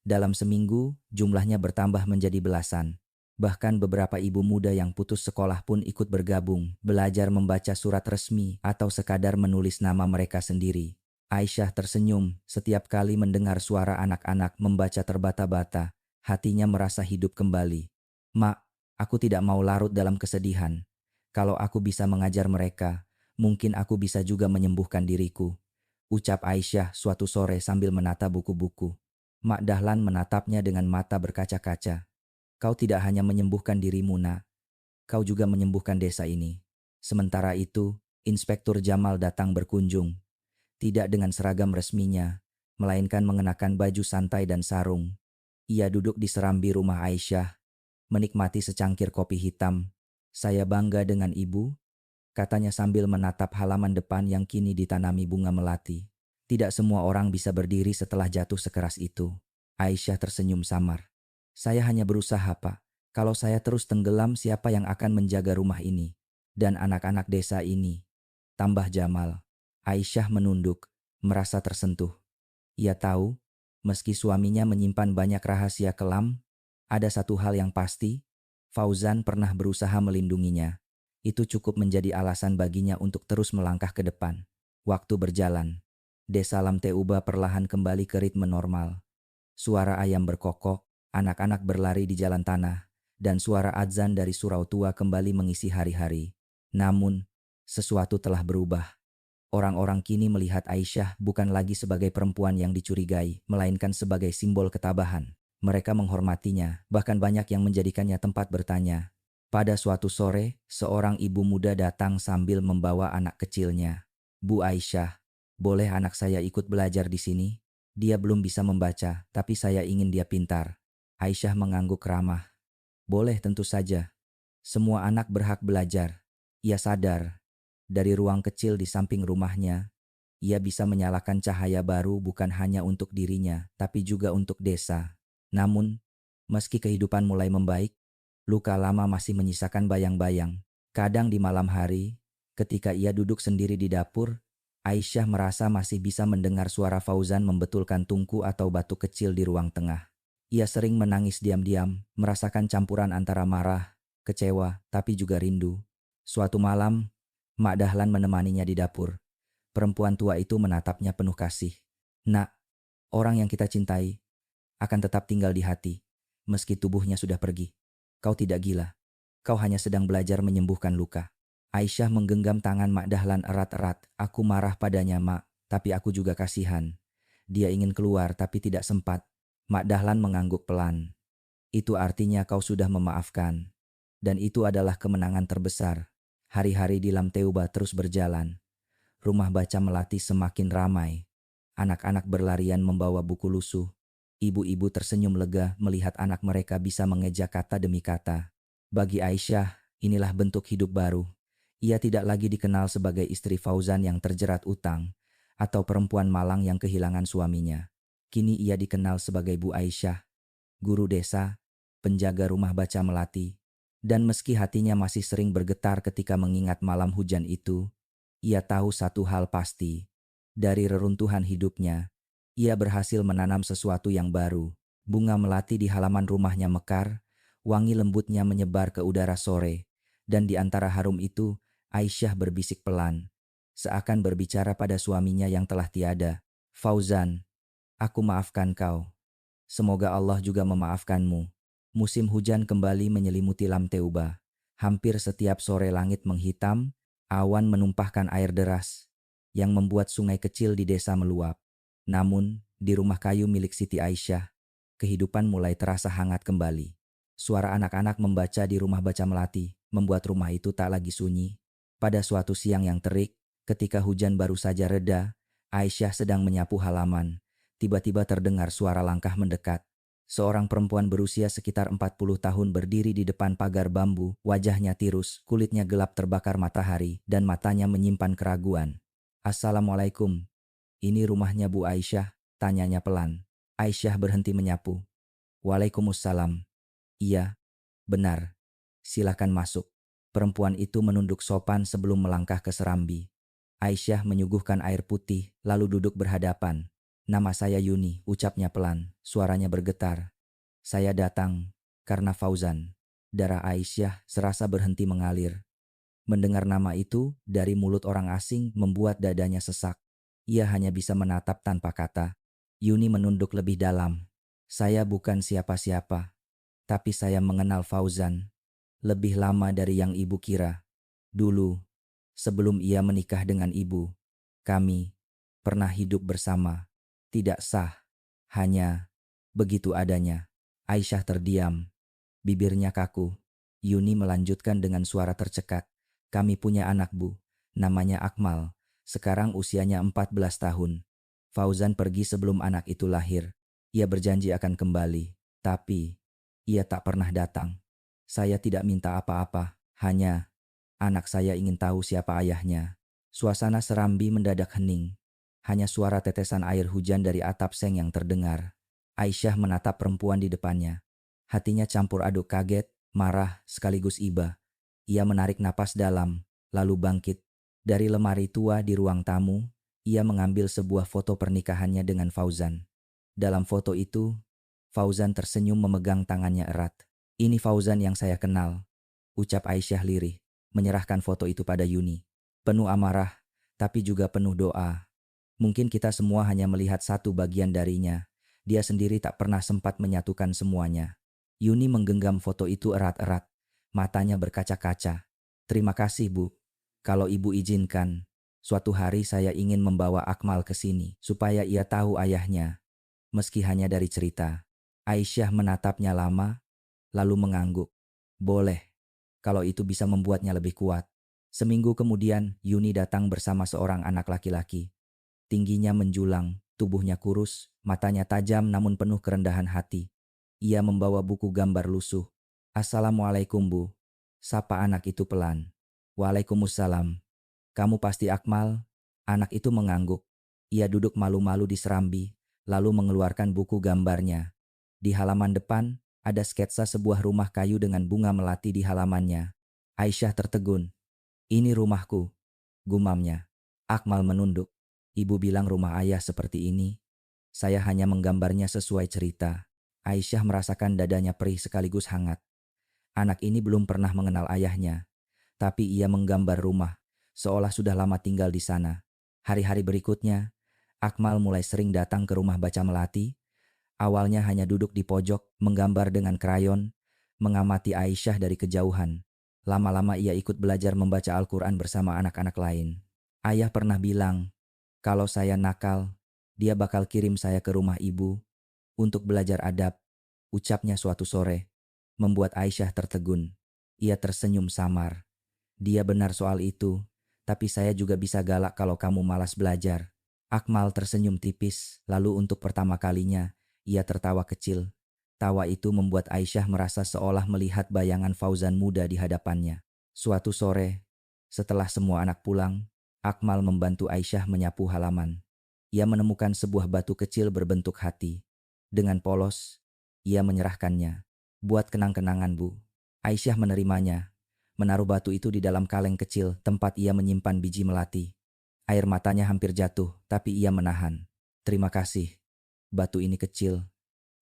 Dalam seminggu, jumlahnya bertambah menjadi belasan. Bahkan beberapa ibu muda yang putus sekolah pun ikut bergabung, belajar membaca surat resmi atau sekadar menulis nama mereka sendiri. Aisyah tersenyum setiap kali mendengar suara anak-anak membaca terbata-bata. Hatinya merasa hidup kembali. "Mak, aku tidak mau larut dalam kesedihan. Kalau aku bisa mengajar mereka, mungkin aku bisa juga menyembuhkan diriku," ucap Aisyah suatu sore sambil menata buku-buku. Mak Dahlan menatapnya dengan mata berkaca-kaca. "Kau tidak hanya menyembuhkan dirimu, Nak. Kau juga menyembuhkan desa ini." Sementara itu, Inspektur Jamal datang berkunjung. Tidak dengan seragam resminya, melainkan mengenakan baju santai dan sarung. Ia duduk di serambi rumah Aisyah, menikmati secangkir kopi hitam. "Saya bangga dengan ibu," katanya sambil menatap halaman depan yang kini ditanami bunga melati. Tidak semua orang bisa berdiri setelah jatuh sekeras itu. Aisyah tersenyum samar. Saya hanya berusaha, Pak. Kalau saya terus tenggelam, siapa yang akan menjaga rumah ini? Dan anak-anak desa ini? Tambah Jamal. Aisyah menunduk, merasa tersentuh. Ia tahu, meski suaminya menyimpan banyak rahasia kelam, ada satu hal yang pasti, Fauzan pernah berusaha melindunginya. Itu cukup menjadi alasan baginya untuk terus melangkah ke depan. Waktu berjalan, desa Lamteuba perlahan kembali ke ritme normal. Suara ayam berkokok, anak-anak berlari di jalan tanah, dan suara adzan dari surau tua kembali mengisi hari-hari. Namun, sesuatu telah berubah. Orang-orang kini melihat Aisyah bukan lagi sebagai perempuan yang dicurigai, melainkan sebagai simbol ketabahan. Mereka menghormatinya, bahkan banyak yang menjadikannya tempat bertanya. Pada suatu sore, seorang ibu muda datang sambil membawa anak kecilnya. Bu Aisyah, boleh anak saya ikut belajar di sini? Dia belum bisa membaca, tapi saya ingin dia pintar. Aisyah mengangguk ramah. Boleh, tentu saja. Semua anak berhak belajar. Ia sadar. Dari ruang kecil di samping rumahnya, ia bisa menyalakan cahaya baru bukan hanya untuk dirinya, tapi juga untuk desa. Namun, meski kehidupan mulai membaik, luka lama masih menyisakan bayang-bayang. Kadang di malam hari, ketika ia duduk sendiri di dapur, Aisyah merasa masih bisa mendengar suara Fauzan membetulkan tungku atau batu kecil di ruang tengah. Ia sering menangis diam-diam, merasakan campuran antara marah, kecewa, tapi juga rindu. Suatu malam, Mak Dahlan menemaninya di dapur. Perempuan tua itu menatapnya penuh kasih. Nak, orang yang kita cintai akan tetap tinggal di hati, meski tubuhnya sudah pergi. Kau tidak gila. Kau hanya sedang belajar menyembuhkan luka. Aisyah menggenggam tangan Mak Dahlan erat-erat. Aku marah padanya, Mak, tapi aku juga kasihan. Dia ingin keluar tapi tidak sempat. Mak Dahlan mengangguk pelan. Itu artinya kau sudah memaafkan. Dan itu adalah kemenangan terbesar. Hari-hari di Lamteuba terus berjalan. Rumah baca Melati semakin ramai. Anak-anak berlarian membawa buku lusuh. Ibu-ibu tersenyum lega melihat anak mereka bisa mengeja kata demi kata. Bagi Aisyah, inilah bentuk hidup baru. Ia tidak lagi dikenal sebagai istri Fauzan yang terjerat utang, atau perempuan malang yang kehilangan suaminya. Kini ia dikenal sebagai Bu Aisyah, guru desa, penjaga rumah baca Melati. Dan meski hatinya masih sering bergetar ketika mengingat malam hujan itu, ia tahu satu hal pasti. Dari reruntuhan hidupnya, ia berhasil menanam sesuatu yang baru. Bunga melati di halaman rumahnya mekar, wangi lembutnya menyebar ke udara sore, dan di antara harum itu, Aisyah berbisik pelan, seakan berbicara pada suaminya yang telah tiada. Fauzan, aku maafkan kau. Semoga Allah juga memaafkanmu. Musim hujan kembali menyelimuti Lamteuba. Hampir setiap sore langit menghitam, awan menumpahkan air deras, yang membuat sungai kecil di desa meluap. Namun, di rumah kayu milik Siti Aisyah, kehidupan mulai terasa hangat kembali. Suara anak-anak membaca di rumah baca Melati membuat rumah itu tak lagi sunyi. Pada suatu siang yang terik, ketika hujan baru saja reda, Aisyah sedang menyapu halaman. Tiba-tiba terdengar suara langkah mendekat. Seorang perempuan berusia sekitar 40 tahun berdiri di depan pagar bambu, wajahnya tirus, kulitnya gelap terbakar matahari, dan matanya menyimpan keraguan. Assalamualaikum. Ini rumahnya Bu Aisyah, tanyanya pelan. Aisyah berhenti menyapu. Waalaikumsalam. Iya, benar. Silakan masuk. Perempuan itu menunduk sopan sebelum melangkah ke serambi. Aisyah menyuguhkan air putih, lalu duduk berhadapan. Nama saya Yuni, ucapnya pelan, suaranya bergetar. Saya datang karena Fauzan. Darah Aisyah serasa berhenti mengalir. Mendengar nama itu dari mulut orang asing membuat dadanya sesak. Ia hanya bisa menatap tanpa kata. Yuni menunduk lebih dalam. Saya bukan siapa-siapa, tapi saya mengenal Fauzan. Lebih lama dari yang ibu kira. Dulu, sebelum ia menikah dengan ibu, kami pernah hidup bersama. Tidak sah, hanya begitu adanya. Aisyah terdiam, bibirnya kaku. Yuni melanjutkan dengan suara tercekat. Kami punya anak, Bu. Namanya Akmal. Sekarang usianya 14 tahun. Fauzan pergi sebelum anak itu lahir. Ia berjanji akan kembali, tapi ia tak pernah datang. Saya tidak minta apa-apa, hanya anak saya ingin tahu siapa ayahnya. Suasana serambi mendadak hening. Hanya suara tetesan air hujan dari atap seng yang terdengar. Aisyah menatap perempuan di depannya. Hatinya campur aduk kaget, marah, sekaligus iba. Ia menarik napas dalam, lalu bangkit. Dari lemari tua di ruang tamu, ia mengambil sebuah foto pernikahannya dengan Fauzan. Dalam foto itu, Fauzan tersenyum memegang tangannya erat. "Ini Fauzan yang saya kenal," ucap Aisyah lirih, menyerahkan foto itu pada Yuni. Penuh amarah, tapi juga penuh doa. Mungkin kita semua hanya melihat satu bagian darinya. Dia sendiri tak pernah sempat menyatukan semuanya. Yuni menggenggam foto itu erat-erat. Matanya berkaca-kaca. "Terima kasih, Bu. Kalau Ibu izinkan, suatu hari saya ingin membawa Akmal ke sini supaya ia tahu ayahnya, meski hanya dari cerita." Aisyah menatapnya lama, lalu mengangguk. "Boleh, kalau itu bisa membuatnya lebih kuat." Seminggu kemudian, Yuni datang bersama seorang anak laki-laki. Tingginya menjulang, tubuhnya kurus, matanya tajam namun penuh kerendahan hati. Ia membawa buku gambar lusuh. "Assalamualaikum, Bu," sapa anak itu pelan. "Waalaikumsalam. Kamu pasti Akmal?" Anak itu mengangguk. Ia duduk malu-malu di serambi, lalu mengeluarkan buku gambarnya. Di halaman depan, ada sketsa sebuah rumah kayu dengan bunga melati di halamannya. Aisyah tertegun. "Ini rumahku," gumamnya. Akmal menunduk. "Ibu bilang rumah ayah seperti ini. Saya hanya menggambarnya sesuai cerita." Aisyah merasakan dadanya perih sekaligus hangat. Anak ini belum pernah mengenal ayahnya, tapi ia menggambar rumah, seolah sudah lama tinggal di sana. Hari-hari berikutnya, Akmal mulai sering datang ke rumah baca melati. Awalnya hanya duduk di pojok, menggambar dengan krayon, mengamati Aisyah dari kejauhan. Lama-lama ia ikut belajar membaca Al-Quran bersama anak-anak lain. "Ayah pernah bilang, kalau saya nakal, dia bakal kirim saya ke rumah ibu untuk belajar adab," ucapnya suatu sore, membuat Aisyah tertegun. Ia tersenyum samar. "Dia benar soal itu, tapi saya juga bisa galak kalau kamu malas belajar." Akmal tersenyum tipis, lalu untuk pertama kalinya, ia tertawa kecil. Tawa itu membuat Aisyah merasa seolah melihat bayangan Fauzan muda di hadapannya. Suatu sore, setelah semua anak pulang, Akmal membantu Aisyah menyapu halaman. Ia menemukan sebuah batu kecil berbentuk hati. Dengan polos, ia menyerahkannya. "Buat kenang-kenangan, Bu." Aisyah menerimanya, menaruh batu itu di dalam kaleng kecil tempat ia menyimpan biji melati. Air matanya hampir jatuh, tapi ia menahan. "Terima kasih. Batu ini kecil,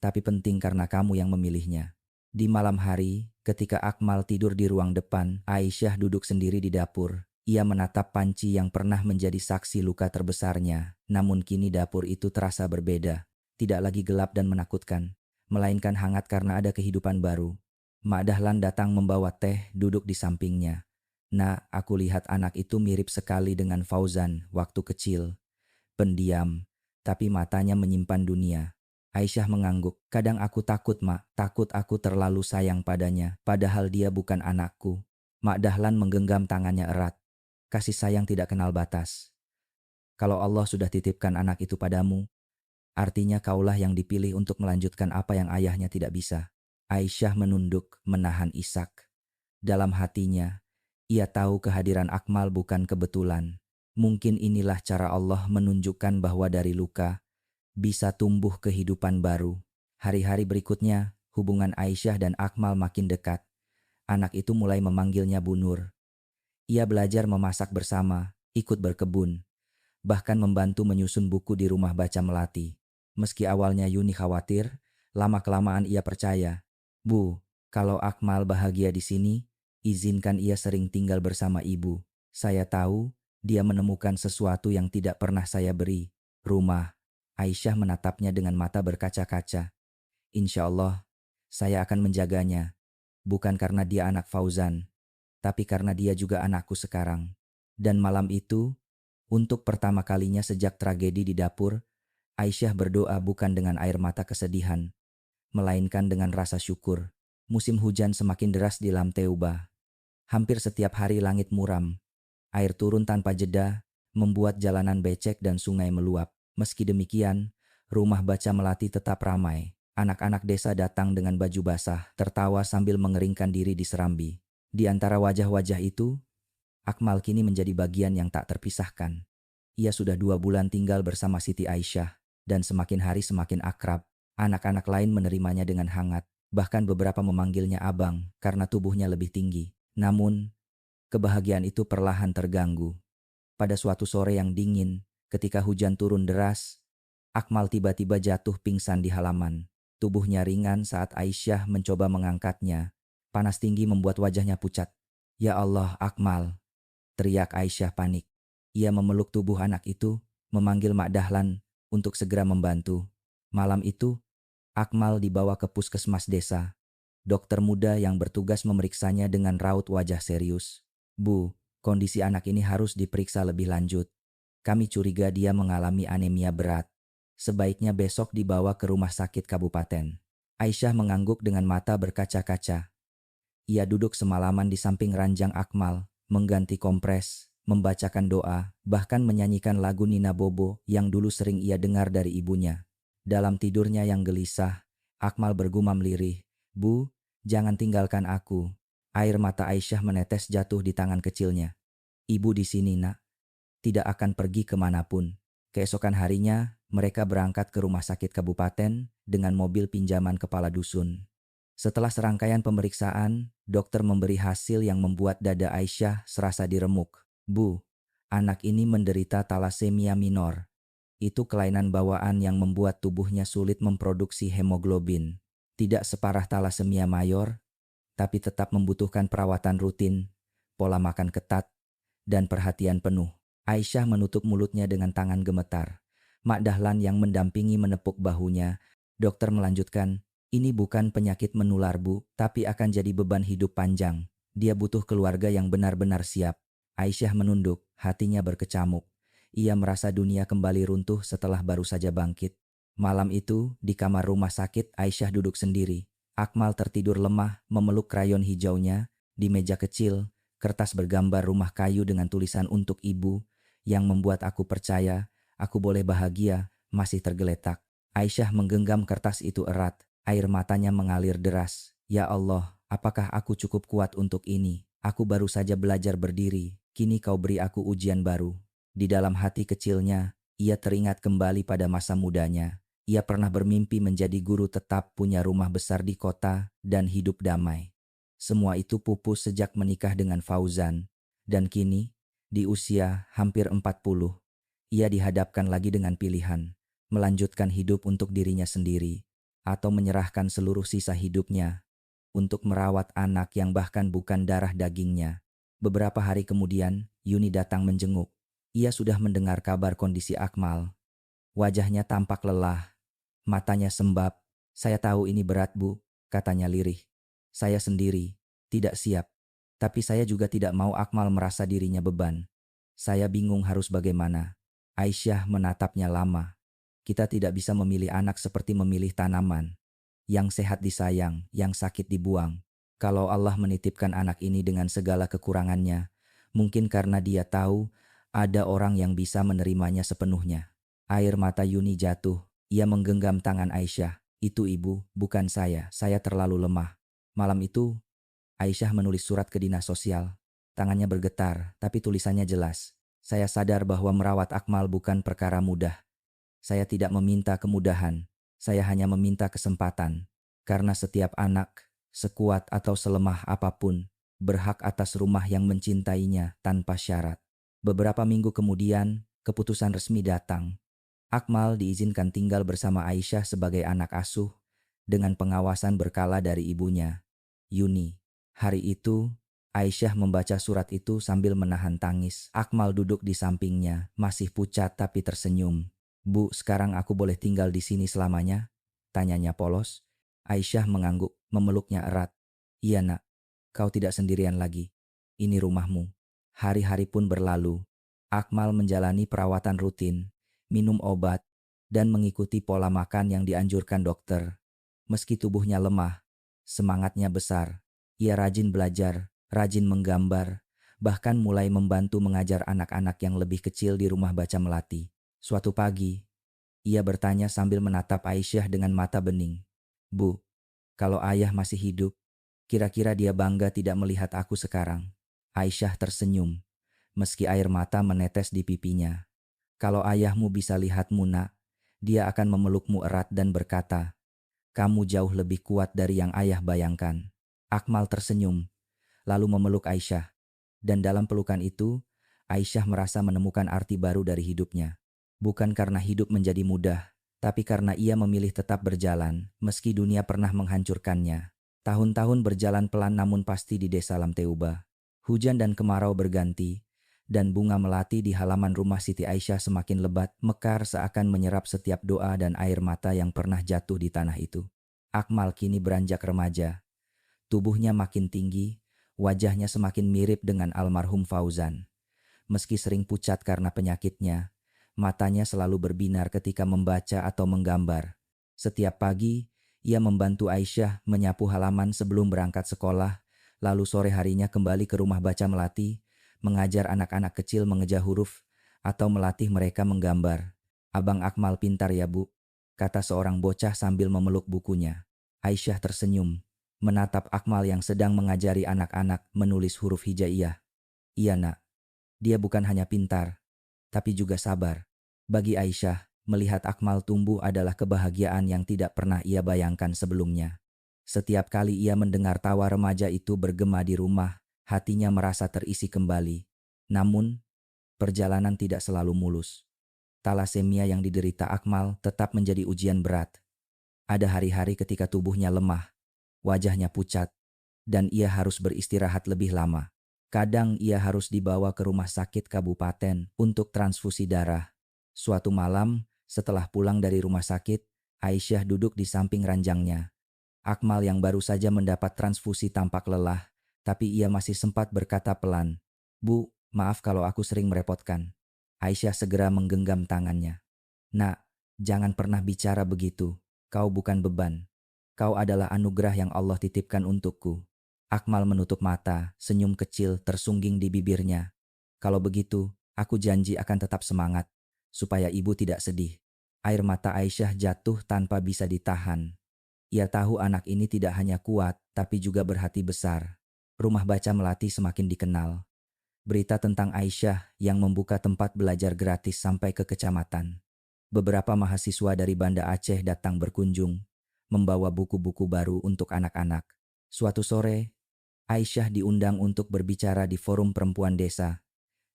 tapi penting karena kamu yang memilihnya." Di malam hari, ketika Akmal tidur di ruang depan, Aisyah duduk sendiri di dapur. Ia menatap panci yang pernah menjadi saksi luka terbesarnya. Namun kini dapur itu terasa berbeda. Tidak lagi gelap dan menakutkan, melainkan hangat karena ada kehidupan baru. Mak Dahlan datang membawa teh, duduk di sampingnya. "Nak, aku lihat anak itu mirip sekali dengan Fauzan waktu kecil." Pendiam, tapi matanya menyimpan dunia. Aisyah mengangguk. "Kadang aku takut, Mak. Takut aku terlalu sayang padanya, padahal dia bukan anakku." Mak Dahlan menggenggam tangannya erat. "Kasih sayang tidak kenal batas. Kalau Allah sudah titipkan anak itu padamu, artinya kaulah yang dipilih untuk melanjutkan apa yang ayahnya tidak bisa." Aisyah menunduk, menahan isak. Dalam hatinya, ia tahu kehadiran Akmal bukan kebetulan. Mungkin inilah cara Allah menunjukkan bahwa dari luka bisa tumbuh kehidupan baru. Hari-hari berikutnya, hubungan Aisyah dan Akmal makin dekat. Anak itu mulai memanggilnya Bu Nur. Ia belajar memasak bersama, ikut berkebun, bahkan membantu menyusun buku di rumah baca melati. Meski awalnya Yuni khawatir, lama-kelamaan ia percaya. "Bu, kalau Akmal bahagia di sini, izinkan ia sering tinggal bersama ibu. Saya tahu dia menemukan sesuatu yang tidak pernah saya beri, rumah." Aisyah menatapnya dengan mata berkaca-kaca. "Insya Allah, saya akan menjaganya. Bukan karena dia anak Fauzan, tapi karena dia juga anakku sekarang." Dan malam itu, untuk pertama kalinya sejak tragedi di dapur, Aisyah berdoa bukan dengan air mata kesedihan, melainkan dengan rasa syukur. Musim hujan semakin deras di Lamteuba. Hampir setiap hari langit muram. Air turun tanpa jeda, membuat jalanan becek dan sungai meluap. Meski demikian, rumah baca melati tetap ramai. Anak-anak desa datang dengan baju basah, tertawa sambil mengeringkan diri di serambi. Di antara wajah-wajah itu, Akmal kini menjadi bagian yang tak terpisahkan. Ia sudah 2 bulan tinggal bersama Siti Aisyah, dan semakin hari semakin akrab. Anak-anak lain menerimanya dengan hangat, bahkan beberapa memanggilnya abang karena tubuhnya lebih tinggi. Namun, kebahagiaan itu perlahan terganggu. Pada suatu sore yang dingin, ketika hujan turun deras, Akmal tiba-tiba jatuh pingsan di halaman. Tubuhnya ringan saat Aisyah mencoba mengangkatnya. Panas tinggi membuat wajahnya pucat. "Ya Allah, Akmal!" teriak Aisyah panik. Ia memeluk tubuh anak itu, memanggil Mak Dahlan untuk segera membantu. Malam itu, Akmal dibawa ke puskesmas desa. Dokter muda yang bertugas memeriksanya dengan raut wajah serius. "Bu, kondisi anak ini harus diperiksa lebih lanjut. Kami curiga dia mengalami anemia berat. Sebaiknya besok dibawa ke rumah sakit kabupaten." Aisyah mengangguk dengan mata berkaca-kaca. Ia duduk semalaman di samping ranjang Akmal, mengganti kompres, membacakan doa, bahkan menyanyikan lagu Nina Bobo yang dulu sering ia dengar dari ibunya. Dalam tidurnya yang gelisah, Akmal bergumam lirih, "Bu, jangan tinggalkan aku." Air mata Aisyah menetes jatuh di tangan kecilnya. "Ibu di sini, Nak. Tidak akan pergi kemanapun." Keesokan harinya, mereka berangkat ke rumah sakit kabupaten dengan mobil pinjaman kepala dusun. Setelah serangkaian pemeriksaan, dokter memberi hasil yang membuat dada Aisyah serasa diremuk. "Bu, anak ini menderita talasemia minor. Itu kelainan bawaan yang membuat tubuhnya sulit memproduksi hemoglobin. Tidak separah talasemia mayor, tapi tetap membutuhkan perawatan rutin, pola makan ketat, dan perhatian penuh." Aisyah menutup mulutnya dengan tangan gemetar. Mak Dahlan yang mendampingi menepuk bahunya. Dokter melanjutkan, "Ini bukan penyakit menular, Bu, tapi akan jadi beban hidup panjang. Dia butuh keluarga yang benar-benar siap." Aisyah menunduk, hatinya berkecamuk. Ia merasa dunia kembali runtuh setelah baru saja bangkit. Malam itu, di kamar rumah sakit, Aisyah duduk sendiri. Akmal tertidur lemah, memeluk krayon hijaunya. Di meja kecil, kertas bergambar rumah kayu dengan tulisan "Untuk Ibu", yang membuat aku percaya aku boleh bahagia, masih tergeletak. Aisyah menggenggam kertas itu erat, air matanya mengalir deras. "Ya Allah, apakah aku cukup kuat untuk ini? Aku baru saja belajar berdiri, kini kau beri aku ujian baru." Di dalam hati kecilnya, ia teringat kembali pada masa mudanya. Ia pernah bermimpi menjadi guru tetap, punya rumah besar di kota, dan hidup damai. Semua itu pupus sejak menikah dengan Fauzan. Dan kini, di usia hampir 40, ia dihadapkan lagi dengan pilihan, melanjutkan hidup untuk dirinya sendiri, atau menyerahkan seluruh sisa hidupnya untuk merawat anak yang bahkan bukan darah dagingnya. Beberapa hari kemudian, Yuni datang menjenguk. Ia sudah mendengar kabar kondisi Akmal. Wajahnya tampak lelah, matanya sembab. "Saya tahu ini berat, Bu," katanya lirih. "Saya sendiri tidak siap. Tapi saya juga tidak mau Akmal merasa dirinya beban. Saya bingung harus bagaimana." Aisyah menatapnya lama. "Kita tidak bisa memilih anak seperti memilih tanaman. Yang sehat disayang, yang sakit dibuang. Kalau Allah menitipkan anak ini dengan segala kekurangannya, mungkin karena Dia tahu ada orang yang bisa menerimanya sepenuhnya." Air mata Yuni jatuh. Ia menggenggam tangan Aisyah. "Itu ibu, bukan saya. Saya terlalu lemah." Malam itu, Aisyah menulis surat ke dinas sosial. Tangannya bergetar, tapi tulisannya jelas. "Saya sadar bahwa merawat Akmal bukan perkara mudah. Saya tidak meminta kemudahan. Saya hanya meminta kesempatan. Karena setiap anak, sekuat atau selemah apapun, berhak atas rumah yang mencintainya tanpa syarat." Beberapa minggu kemudian, keputusan resmi datang. Akmal diizinkan tinggal bersama Aisyah sebagai anak asuh dengan pengawasan berkala dari ibunya, Yuni. Hari itu, Aisyah membaca surat itu sambil menahan tangis. Akmal duduk di sampingnya, masih pucat tapi tersenyum. "Bu, sekarang aku boleh tinggal di sini selamanya?" tanyanya polos. Aisyah mengangguk, memeluknya erat. "Iya, Nak. Kau tidak sendirian lagi. Ini rumahmu." Hari-hari pun berlalu. Akmal menjalani perawatan rutin, minum obat, dan mengikuti pola makan yang dianjurkan dokter. Meski tubuhnya lemah, semangatnya besar. Ia rajin belajar, rajin menggambar, bahkan mulai membantu mengajar anak-anak yang lebih kecil di rumah baca melati. Suatu pagi, ia bertanya sambil menatap Aisyah dengan mata bening. "Bu, kalau ayah masih hidup, kira-kira dia bangga tidak melihat aku sekarang?" Aisyah tersenyum, meski air mata menetes di pipinya. "Kalau ayahmu bisa lihatmu, Nak, dia akan memelukmu erat dan berkata, Kamu jauh lebih kuat dari yang ayah bayangkan. Akmal tersenyum, lalu memeluk Aisyah. Dan dalam pelukan itu, Aisyah merasa menemukan arti baru dari hidupnya. Bukan karena hidup menjadi mudah, tapi karena ia memilih tetap berjalan, meski dunia pernah menghancurkannya. Tahun-tahun berjalan pelan namun pasti di desa Lamteuba. Hujan dan kemarau berganti, dan bunga melati di halaman rumah Siti Aisyah semakin lebat, mekar seakan menyerap setiap doa dan air mata yang pernah jatuh di tanah itu. Akmal kini beranjak remaja. Tubuhnya makin tinggi, wajahnya semakin mirip dengan almarhum Fauzan. Meski sering pucat karena penyakitnya, matanya selalu berbinar ketika membaca atau menggambar. Setiap pagi, ia membantu Aisyah menyapu halaman sebelum berangkat sekolah, lalu sore harinya kembali ke rumah baca melati, mengajar anak-anak kecil mengeja huruf, atau melatih mereka menggambar. Abang Akmal pintar ya bu, kata seorang bocah sambil memeluk bukunya. Aisyah tersenyum, menatap Akmal yang sedang mengajari anak-anak menulis huruf hijaiyah. Iya nak, dia bukan hanya pintar, tapi juga sabar. Bagi Aisyah, melihat Akmal tumbuh adalah kebahagiaan yang tidak pernah ia bayangkan sebelumnya. Setiap kali ia mendengar tawa remaja itu bergema di rumah, hatinya merasa terisi kembali. Namun, perjalanan tidak selalu mulus. Talasemia yang diderita Akmal tetap menjadi ujian berat. Ada hari-hari ketika tubuhnya lemah, wajahnya pucat, dan ia harus beristirahat lebih lama. Kadang ia harus dibawa ke rumah sakit kabupaten untuk transfusi darah. Suatu malam, setelah pulang dari rumah sakit, Aisyah duduk di samping ranjangnya. Akmal yang baru saja mendapat transfusi tampak lelah, tapi ia masih sempat berkata pelan, "Bu, maaf kalau aku sering merepotkan." Aisyah segera menggenggam tangannya. "Nak, jangan pernah bicara begitu. Kau bukan beban. Kau adalah anugerah yang Allah titipkan untukku." Akmal menutup mata, senyum kecil tersungging di bibirnya. "Kalau begitu, aku janji akan tetap semangat, supaya ibu tidak sedih." Air mata Aisyah jatuh tanpa bisa ditahan. Ia tahu anak ini tidak hanya kuat, tapi juga berhati besar. Rumah baca melati semakin dikenal. Berita tentang Aisyah yang membuka tempat belajar gratis sampai ke kecamatan. Beberapa mahasiswa dari Banda Aceh datang berkunjung, membawa buku-buku baru untuk anak-anak. Suatu sore, Aisyah diundang untuk berbicara di forum perempuan desa.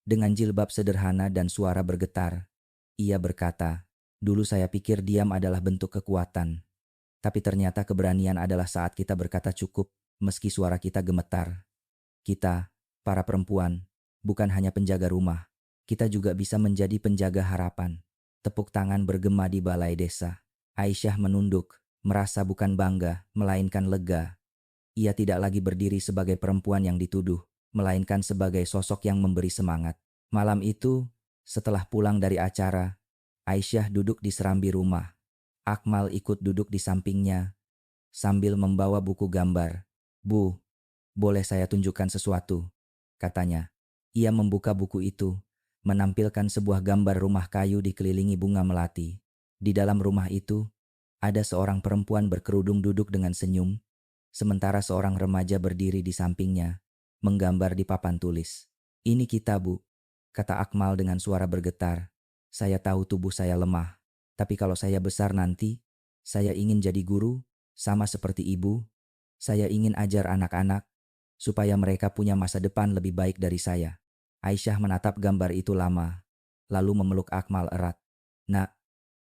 Dengan jilbab sederhana dan suara bergetar, ia berkata, "Dulu saya pikir diam adalah bentuk kekuatan. Tapi ternyata keberanian adalah saat kita berkata cukup, meski suara kita gemetar. Kita, para perempuan, bukan hanya penjaga rumah. Kita juga bisa menjadi penjaga harapan." Tepuk tangan bergema di balai desa. Aisyah menunduk, merasa bukan bangga, melainkan lega. Ia tidak lagi berdiri sebagai perempuan yang dituduh, melainkan sebagai sosok yang memberi semangat. Malam itu, setelah pulang dari acara, Aisyah duduk di serambi rumah. Akmal ikut duduk di sampingnya, sambil membawa buku gambar. "Bu, boleh saya tunjukkan sesuatu?" katanya. Ia membuka buku itu, menampilkan sebuah gambar rumah kayu dikelilingi bunga melati. Di dalam rumah itu, ada seorang perempuan berkerudung duduk dengan senyum, sementara seorang remaja berdiri di sampingnya, menggambar di papan tulis. "Ini kita, Bu," kata Akmal dengan suara bergetar. "Saya tahu tubuh saya lemah, tapi kalau saya besar nanti, saya ingin jadi guru, sama seperti ibu. Saya ingin ajar anak-anak, supaya mereka punya masa depan lebih baik dari saya." Aisyah menatap gambar itu lama, lalu memeluk Akmal erat. "Nak,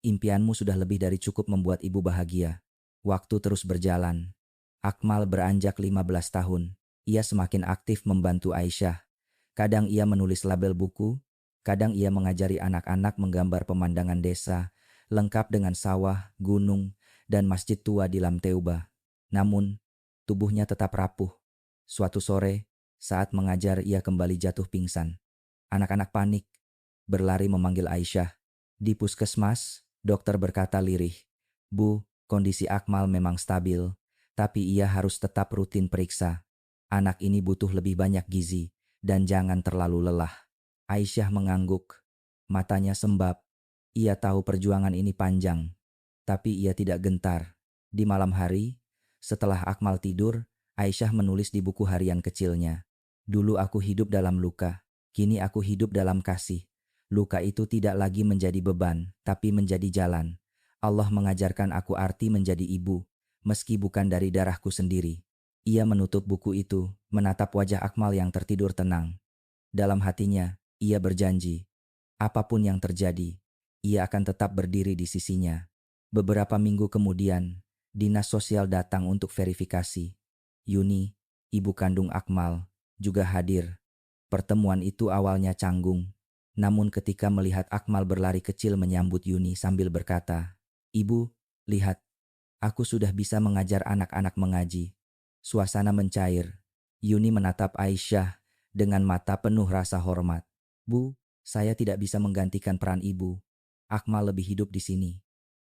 impianmu sudah lebih dari cukup membuat ibu bahagia." Waktu terus berjalan. Akmal beranjak 15 tahun. Ia semakin aktif membantu Aisyah. Kadang ia menulis label buku, kadang ia mengajari anak-anak menggambar pemandangan desa, lengkap dengan sawah, gunung, dan masjid tua di Lamteuba. Namun, tubuhnya tetap rapuh. Suatu sore, saat mengajar ia kembali jatuh pingsan. Anak-anak panik, berlari memanggil Aisyah. Di puskesmas, dokter berkata lirih, "Bu, kondisi Akmal memang stabil, tapi ia harus tetap rutin periksa. Anak ini butuh lebih banyak gizi, dan jangan terlalu lelah." Aisyah mengangguk, matanya sembab. Ia tahu perjuangan ini panjang, tapi ia tidak gentar. Di malam hari, setelah Akmal tidur, Aisyah menulis di buku harian kecilnya. "Dulu aku hidup dalam luka, kini aku hidup dalam kasih. Luka itu tidak lagi menjadi beban, tapi menjadi jalan. Allah mengajarkan aku arti menjadi ibu, meski bukan dari darahku sendiri. Ia menutup buku itu, menatap wajah Akmal yang tertidur tenang. Dalam hatinya, ia berjanji, apapun yang terjadi, ia akan tetap berdiri di sisinya. Beberapa minggu kemudian, dinas sosial datang untuk verifikasi. Yuni, ibu kandung Akmal, juga hadir. Pertemuan itu awalnya canggung, namun ketika melihat Akmal berlari kecil menyambut Yuni sambil berkata, "Ibu, lihat, aku sudah bisa mengajar anak-anak mengaji." Suasana mencair. Yuni menatap Aisyah dengan mata penuh rasa hormat. "Bu, saya tidak bisa menggantikan peran ibu. Akmal lebih hidup di sini.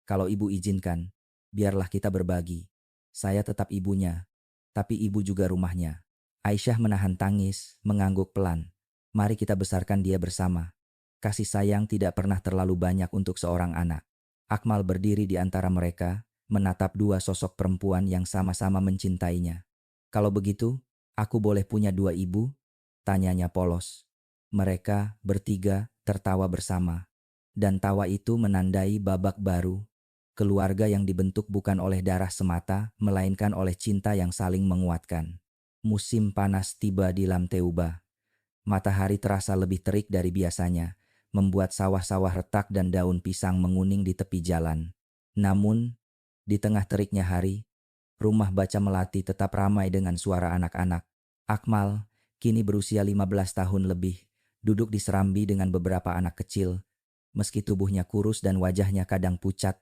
Kalau ibu izinkan, biarlah kita berbagi. Saya tetap ibunya, tapi ibu juga rumahnya." Aisyah menahan tangis, mengangguk pelan. "Mari kita besarkan dia bersama." Kasih sayang tidak pernah terlalu banyak untuk seorang anak. Akmal berdiri di antara mereka, menatap dua sosok perempuan yang sama-sama mencintainya. "Kalau begitu, aku boleh punya dua ibu?" tanyanya polos. Mereka bertiga tertawa bersama. Dan tawa itu menandai babak baru. Keluarga yang dibentuk bukan oleh darah semata, melainkan oleh cinta yang saling menguatkan. Musim panas tiba di Lamteuba. Matahari terasa lebih terik dari biasanya, membuat sawah-sawah retak dan daun pisang menguning di tepi jalan. Namun, di tengah teriknya hari, rumah baca Melati tetap ramai dengan suara anak-anak. Akmal, kini berusia 15 tahun lebih, duduk di serambi dengan beberapa anak kecil. Meski tubuhnya kurus dan wajahnya kadang pucat,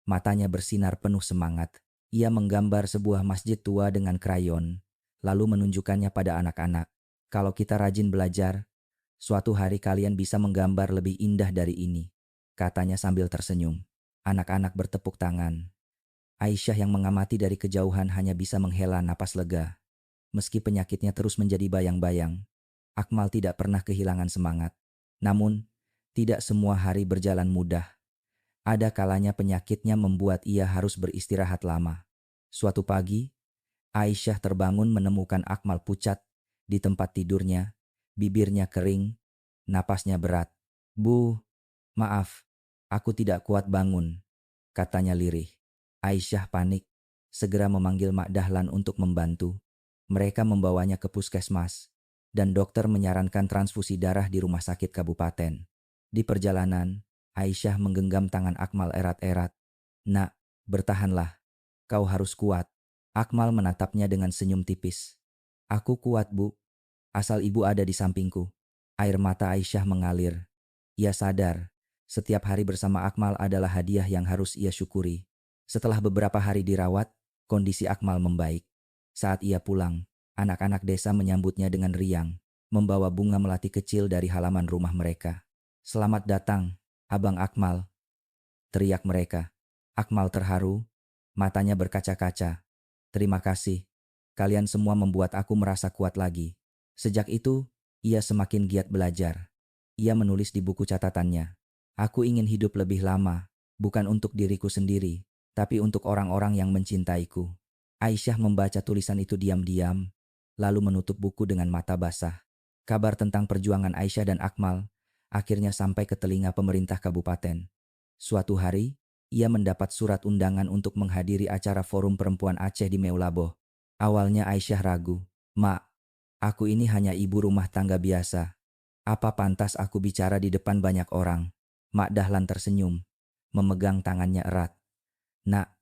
matanya bersinar penuh semangat. Ia menggambar sebuah masjid tua dengan krayon, lalu menunjukkannya pada anak-anak. "Kalau kita rajin belajar, suatu hari kalian bisa menggambar lebih indah dari ini," katanya sambil tersenyum. Anak-anak bertepuk tangan. Aisyah yang mengamati dari kejauhan hanya bisa menghela napas lega. Meski penyakitnya terus menjadi bayang-bayang, Akmal tidak pernah kehilangan semangat. Namun, tidak semua hari berjalan mudah. Ada kalanya penyakitnya membuat ia harus beristirahat lama. Suatu pagi, Aisyah terbangun menemukan Akmal pucat di tempat tidurnya, bibirnya kering, napasnya berat. "Bu, maaf, aku tidak kuat bangun," katanya lirih. Aisyah panik, segera memanggil Mak Dahlan untuk membantu. Mereka membawanya ke puskesmas, dan dokter menyarankan transfusi darah di rumah sakit kabupaten. Di perjalanan, Aisyah menggenggam tangan Akmal erat-erat. "Nak, bertahanlah. Kau harus kuat." Akmal menatapnya dengan senyum tipis. "Aku kuat, Bu. Asal ibu ada di sampingku." Air mata Aisyah mengalir. Ia sadar, setiap hari bersama Akmal adalah hadiah yang harus ia syukuri. Setelah beberapa hari dirawat, kondisi Akmal membaik. Saat ia pulang, anak-anak desa menyambutnya dengan riang, membawa bunga melati kecil dari halaman rumah mereka. "Selamat datang, Abang Akmal," teriak mereka. Akmal terharu, matanya berkaca-kaca. "Terima kasih. Kalian semua membuat aku merasa kuat lagi." Sejak itu, ia semakin giat belajar. Ia menulis di buku catatannya, "Aku ingin hidup lebih lama, bukan untuk diriku sendiri, tapi untuk orang-orang yang mencintaiku." Aisyah membaca tulisan itu diam-diam, lalu menutup buku dengan mata basah. Kabar tentang perjuangan Aisyah dan Akmal akhirnya sampai ke telinga pemerintah kabupaten. Suatu hari, ia mendapat surat undangan untuk menghadiri acara Forum Perempuan Aceh di Meulaboh. Awalnya Aisyah ragu. "Mak, aku ini hanya ibu rumah tangga biasa. Apa pantas aku bicara di depan banyak orang?" Mak Dahlan tersenyum, memegang tangannya erat. "Nak,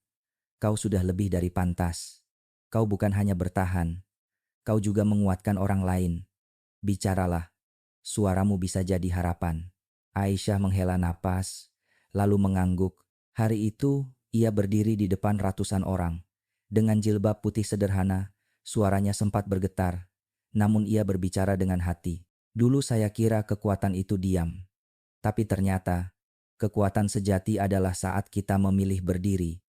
kau sudah lebih dari pantas. Kau bukan hanya bertahan, kau juga menguatkan orang lain. Bicaralah, suaramu bisa jadi harapan." Aisyah menghela napas, lalu mengangguk. Hari itu, ia berdiri di depan ratusan orang. Dengan jilbab putih sederhana, suaranya sempat bergetar. Namun ia berbicara dengan hati. "Dulu saya kira kekuatan itu diam. Tapi ternyata, kekuatan sejati adalah saat kita memilih berdiri.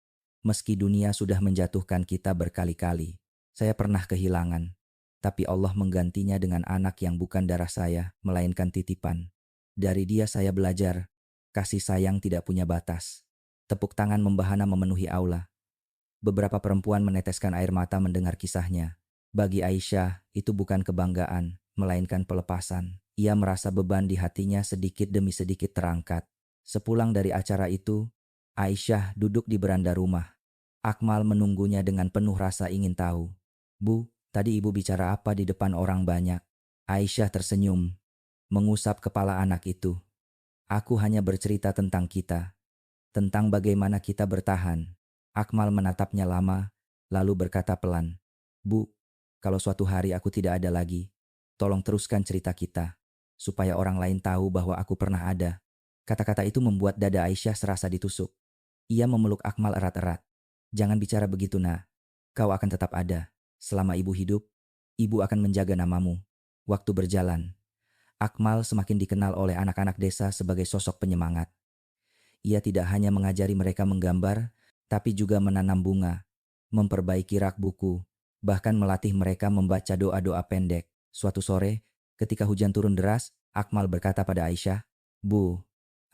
Meski dunia sudah menjatuhkan kita berkali-kali. Saya pernah kehilangan, tapi Allah menggantinya dengan anak yang bukan darah saya, melainkan titipan. Dari dia saya belajar, kasih sayang tidak punya batas." Tepuk tangan membahana memenuhi aula. Beberapa perempuan meneteskan air mata mendengar kisahnya. Bagi Aisyah, itu bukan kebanggaan, melainkan pelepasan. Ia merasa beban di hatinya sedikit demi sedikit terangkat. Sepulang dari acara itu, Aisyah duduk di beranda rumah. Akmal menunggunya dengan penuh rasa ingin tahu. Bu, tadi ibu bicara apa di depan orang banyak? Aisyah tersenyum, mengusap kepala anak itu. Aku hanya bercerita tentang kita, tentang bagaimana kita bertahan. Akmal menatapnya lama, lalu berkata pelan, Bu, kalau suatu hari aku tidak ada lagi, tolong teruskan cerita kita, supaya orang lain tahu bahwa aku pernah ada. Kata-kata itu membuat dada Aisyah serasa ditusuk. Ia memeluk Akmal erat-erat. Jangan bicara begitu, nak. Kau akan tetap ada. Selama ibu hidup, ibu akan menjaga namamu. Waktu berjalan, Akmal semakin dikenal oleh anak-anak desa sebagai sosok penyemangat. Ia tidak hanya mengajari mereka menggambar, tapi juga menanam bunga, memperbaiki rak buku, bahkan melatih mereka membaca doa-doa pendek. Suatu sore, ketika hujan turun deras, Akmal berkata pada Aisyah, Bu,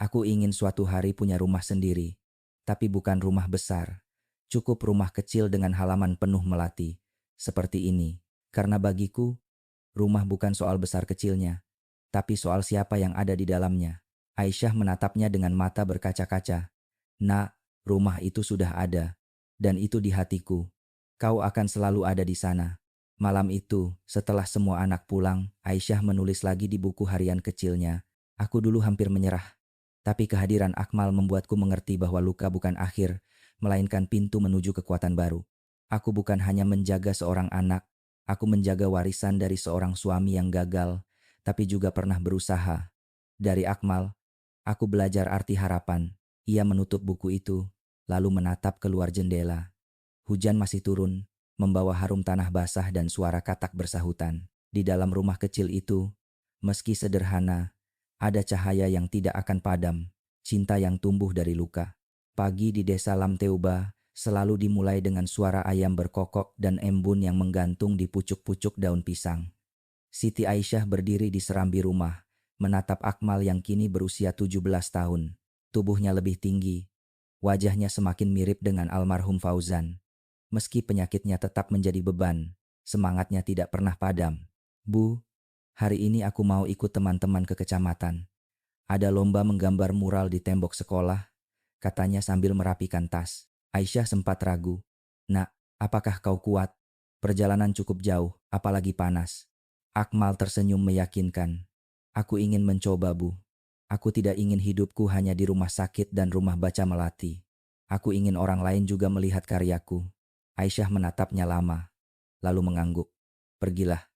aku ingin suatu hari punya rumah sendiri, tapi bukan rumah besar. Cukup rumah kecil dengan halaman penuh melati, seperti ini. Karena bagiku, rumah bukan soal besar kecilnya, tapi soal siapa yang ada di dalamnya. Aisyah menatapnya dengan mata berkaca-kaca. Nak, rumah itu sudah ada, dan itu di hatiku. Kau akan selalu ada di sana. Malam itu, setelah semua anak pulang, Aisyah menulis lagi di buku harian kecilnya. Aku dulu hampir menyerah, tapi kehadiran Akmal membuatku mengerti bahwa luka bukan akhir, melainkan pintu menuju kekuatan baru. Aku bukan hanya menjaga seorang anak, aku menjaga warisan dari seorang suami yang gagal, tapi juga pernah berusaha. Dari Akmal, aku belajar arti harapan. Ia menutup buku itu, lalu menatap keluar jendela. Hujan masih turun, membawa harum tanah basah dan suara katak bersahutan. Di dalam rumah kecil itu, meski sederhana, ada cahaya yang tidak akan padam, cinta yang tumbuh dari luka. Pagi di desa Lamteuba selalu dimulai dengan suara ayam berkokok dan embun yang menggantung di pucuk-pucuk daun pisang. Siti Aisyah berdiri di serambi rumah, menatap Akmal yang kini berusia 17 tahun. Tubuhnya lebih tinggi, wajahnya semakin mirip dengan almarhum Fauzan. Meski penyakitnya tetap menjadi beban, semangatnya tidak pernah padam. Bu, hari ini aku mau ikut teman-teman ke kecamatan. Ada lomba menggambar mural di tembok sekolah, katanya sambil merapikan tas. Aisyah sempat ragu. Nak, apakah kau kuat? Perjalanan cukup jauh, apalagi panas. Akmal tersenyum meyakinkan. Aku ingin mencoba, Bu. Aku tidak ingin hidupku hanya di rumah sakit dan rumah baca melati. Aku ingin orang lain juga melihat karyaku. Aisyah menatapnya lama, lalu mengangguk. Pergilah.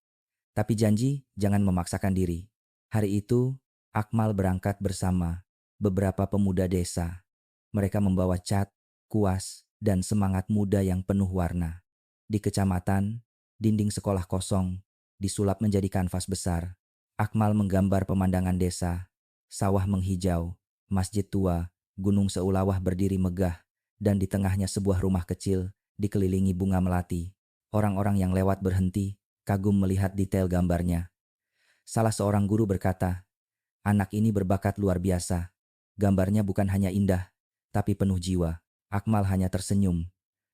Tapi janji, jangan memaksakan diri. Hari itu, Akmal berangkat bersama beberapa pemuda desa. Mereka membawa cat, kuas, dan semangat muda yang penuh warna. Di kecamatan, dinding sekolah kosong disulap menjadi kanvas besar. Akmal menggambar pemandangan desa, sawah menghijau, masjid tua, gunung seulawah berdiri megah, dan di tengahnya sebuah rumah kecil dikelilingi bunga melati. Orang-orang yang lewat berhenti, kagum melihat detail gambarnya. Salah seorang guru berkata, anak ini berbakat luar biasa. Gambarnya bukan hanya indah, tapi penuh jiwa. Akmal hanya tersenyum,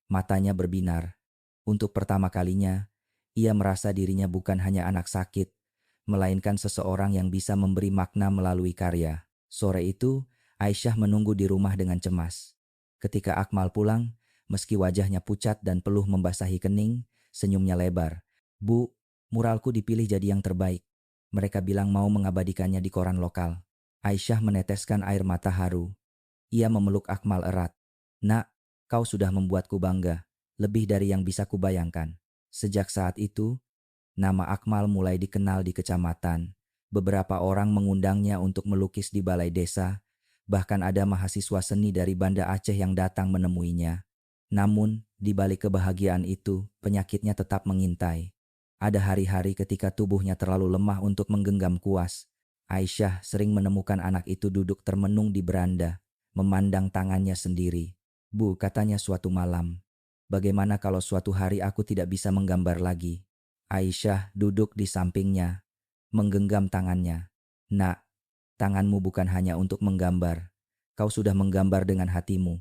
matanya berbinar. Untuk pertama kalinya, ia merasa dirinya bukan hanya anak sakit, melainkan seseorang yang bisa memberi makna melalui karya. Sore itu, Aisyah menunggu di rumah dengan cemas. Ketika Akmal pulang, meski wajahnya pucat dan peluh membasahi kening, senyumnya lebar. Bu, muralku dipilih jadi yang terbaik. Mereka bilang mau mengabadikannya di koran lokal. Aisyah meneteskan air mata haru. Ia memeluk Akmal erat. Nak, kau sudah membuatku bangga, lebih dari yang bisa kubayangkan. Sejak saat itu, nama Akmal mulai dikenal di kecamatan. Beberapa orang mengundangnya untuk melukis di balai desa, bahkan ada mahasiswa seni dari Banda Aceh yang datang menemuinya. Namun, di balik kebahagiaan itu, penyakitnya tetap mengintai. Ada hari-hari ketika tubuhnya terlalu lemah untuk menggenggam kuas. Aisyah sering menemukan anak itu duduk termenung di beranda, memandang tangannya sendiri. Bu, katanya suatu malam, bagaimana kalau suatu hari aku tidak bisa menggambar lagi? Aisyah duduk di sampingnya, menggenggam tangannya. Nak, tanganmu bukan hanya untuk menggambar. Kau sudah menggambar dengan hatimu.